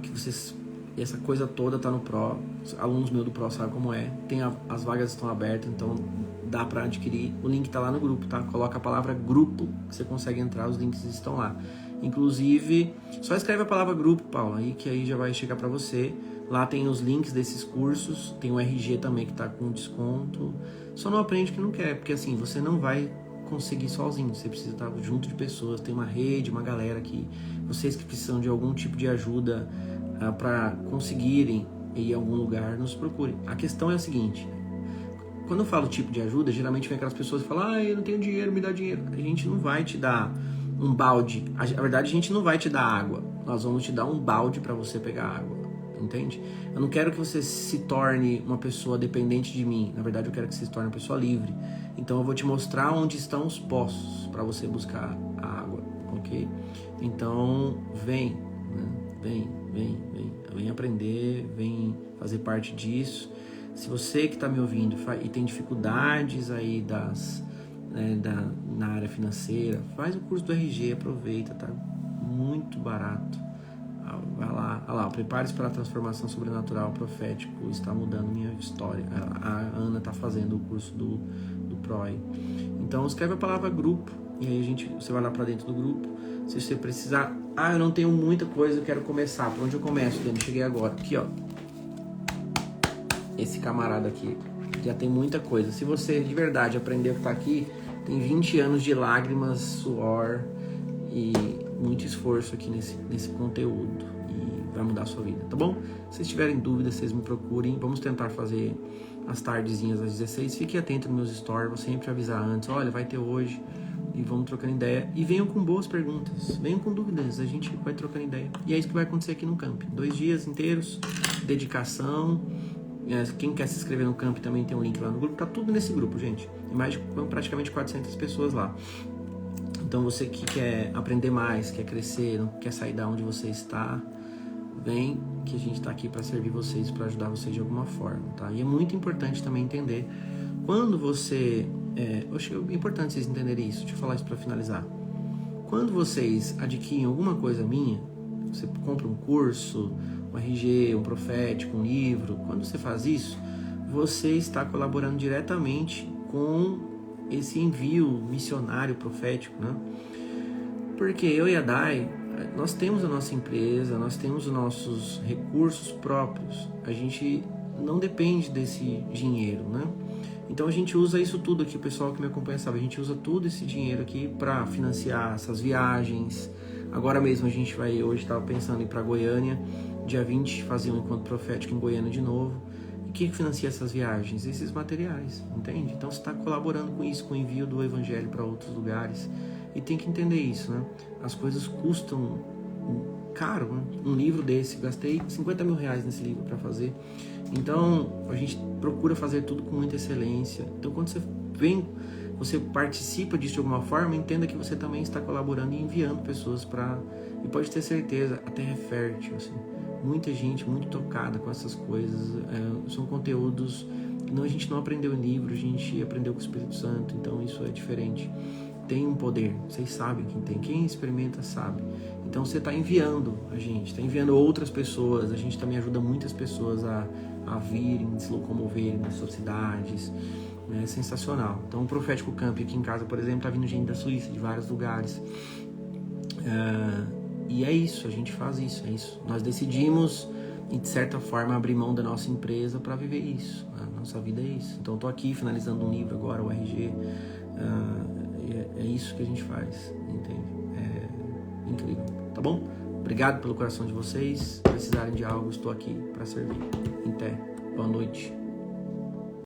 Que vocês... Essa coisa toda tá no Pro. Alunos meus do Pro sabem como é. As vagas estão abertas, então dá para adquirir. O link tá lá no grupo, tá? Coloca a palavra grupo, que você consegue entrar, os links estão lá. Inclusive, só escreve a palavra grupo, Paulo, aí que aí já vai chegar para você. Lá tem os links desses cursos, tem o RG também que tá com desconto. Só não aprende que não quer, porque assim, você não vai conseguir sozinho, você precisa estar junto de pessoas, tem uma rede, uma galera aqui. Vocês que precisam de algum tipo de ajuda para conseguirem ir a algum lugar, nos procurem. A questão é a seguinte: quando eu falo tipo de ajuda, geralmente vem aquelas pessoas que falam, eu não tenho dinheiro, me dá dinheiro. A gente não vai te dar um balde, na verdade a gente não vai te dar água, nós vamos te dar um balde para você pegar água, entende? Eu não quero que você se torne uma pessoa dependente de mim, na verdade eu quero que você se torne uma pessoa livre. Então eu vou te mostrar onde estão os poços para você buscar a água, ok? Então vem, né? Vem aprender, vem fazer parte disso. Se você que está me ouvindo e tem dificuldades aí na área financeira, faz o curso do RG, aproveita, tá muito barato. Vai lá, olha lá, prepare-se para a transformação sobrenatural profético, está mudando minha história. A Ana está fazendo o curso do PROI. Então escreve a palavra grupo e aí você vai lá para dentro do grupo. Se você precisar, eu não tenho muita coisa, eu quero começar. Por onde eu começo, Dani? Cheguei agora. Aqui, ó. Esse camarada aqui já tem muita coisa. Se você de verdade aprender o que tá aqui, tem 20 anos de lágrimas, suor e muito esforço aqui nesse conteúdo. E vai mudar a sua vida, tá bom? Se vocês tiverem dúvidas, vocês me procurem. Vamos tentar fazer as tardezinhas às 16. Fique atento nos meus stories, vou sempre avisar antes. Olha, vai ter hoje. E vamos trocando ideia. E venham com boas perguntas. Venham com dúvidas. A gente vai trocando ideia. E é isso que vai acontecer aqui no camp. 2 dias inteiros. Dedicação. Quem quer se inscrever no camp também tem um link lá no grupo. Tá tudo nesse grupo, gente. Tem praticamente 400 pessoas lá. Então você que quer aprender mais, quer crescer, não quer sair da onde você está, vem que a gente tá aqui para servir vocês, para ajudar vocês de alguma forma, tá? E é muito importante também entender quando você... eu acho que é importante vocês entenderem isso. Deixa eu falar isso para finalizar. Quando vocês adquirem alguma coisa minha, você compra um curso, um RG, um profético, um livro, quando você faz isso, você está colaborando diretamente com esse envio missionário profético, né? Porque eu e a Dai, nós temos a nossa empresa, nós temos os nossos recursos próprios, a gente não depende desse dinheiro, né? Então a gente usa isso tudo aqui, o pessoal que me acompanha sabe, a gente usa todo esse dinheiro aqui para financiar essas viagens. Agora mesmo a gente vai, hoje estava pensando em ir para Goiânia, dia 20, fazer um encontro profético em Goiânia de novo. E o que financia essas viagens? Esses materiais, entende? Então você está colaborando com isso, com o envio do evangelho para outros lugares. E tem que entender isso, né? As coisas custam caro, né? Um livro desse, gastei 50 mil reais nesse livro para fazer. Então a gente procura fazer tudo com muita excelência. Então quando você participa disso de alguma forma, entenda que você também está colaborando e enviando pessoas para... E pode ter certeza, a terra é fértil, assim. Muita gente muito tocada com essas coisas. São conteúdos que a gente não aprendeu em livro, a gente aprendeu com o Espírito Santo, então isso é diferente. Tem um poder, vocês sabem quem tem. Quem experimenta sabe. Então você está enviando a gente, está enviando outras pessoas. A gente também ajuda muitas pessoas a virem, se locomoverem nas suas cidades. É sensacional. Então o Profético Camp aqui em casa, por exemplo, está vindo gente da Suíça, de vários lugares. E é isso, a gente faz isso, é isso. Nós decidimos, de certa forma, abrir mão da nossa empresa para viver isso. A nossa vida é isso. Então estou aqui finalizando um livro agora, o RG. É isso que a gente faz, entende? É incrível, tá bom? Obrigado pelo coração de vocês. Se precisarem de algo, estou aqui para servir. Até. Boa noite.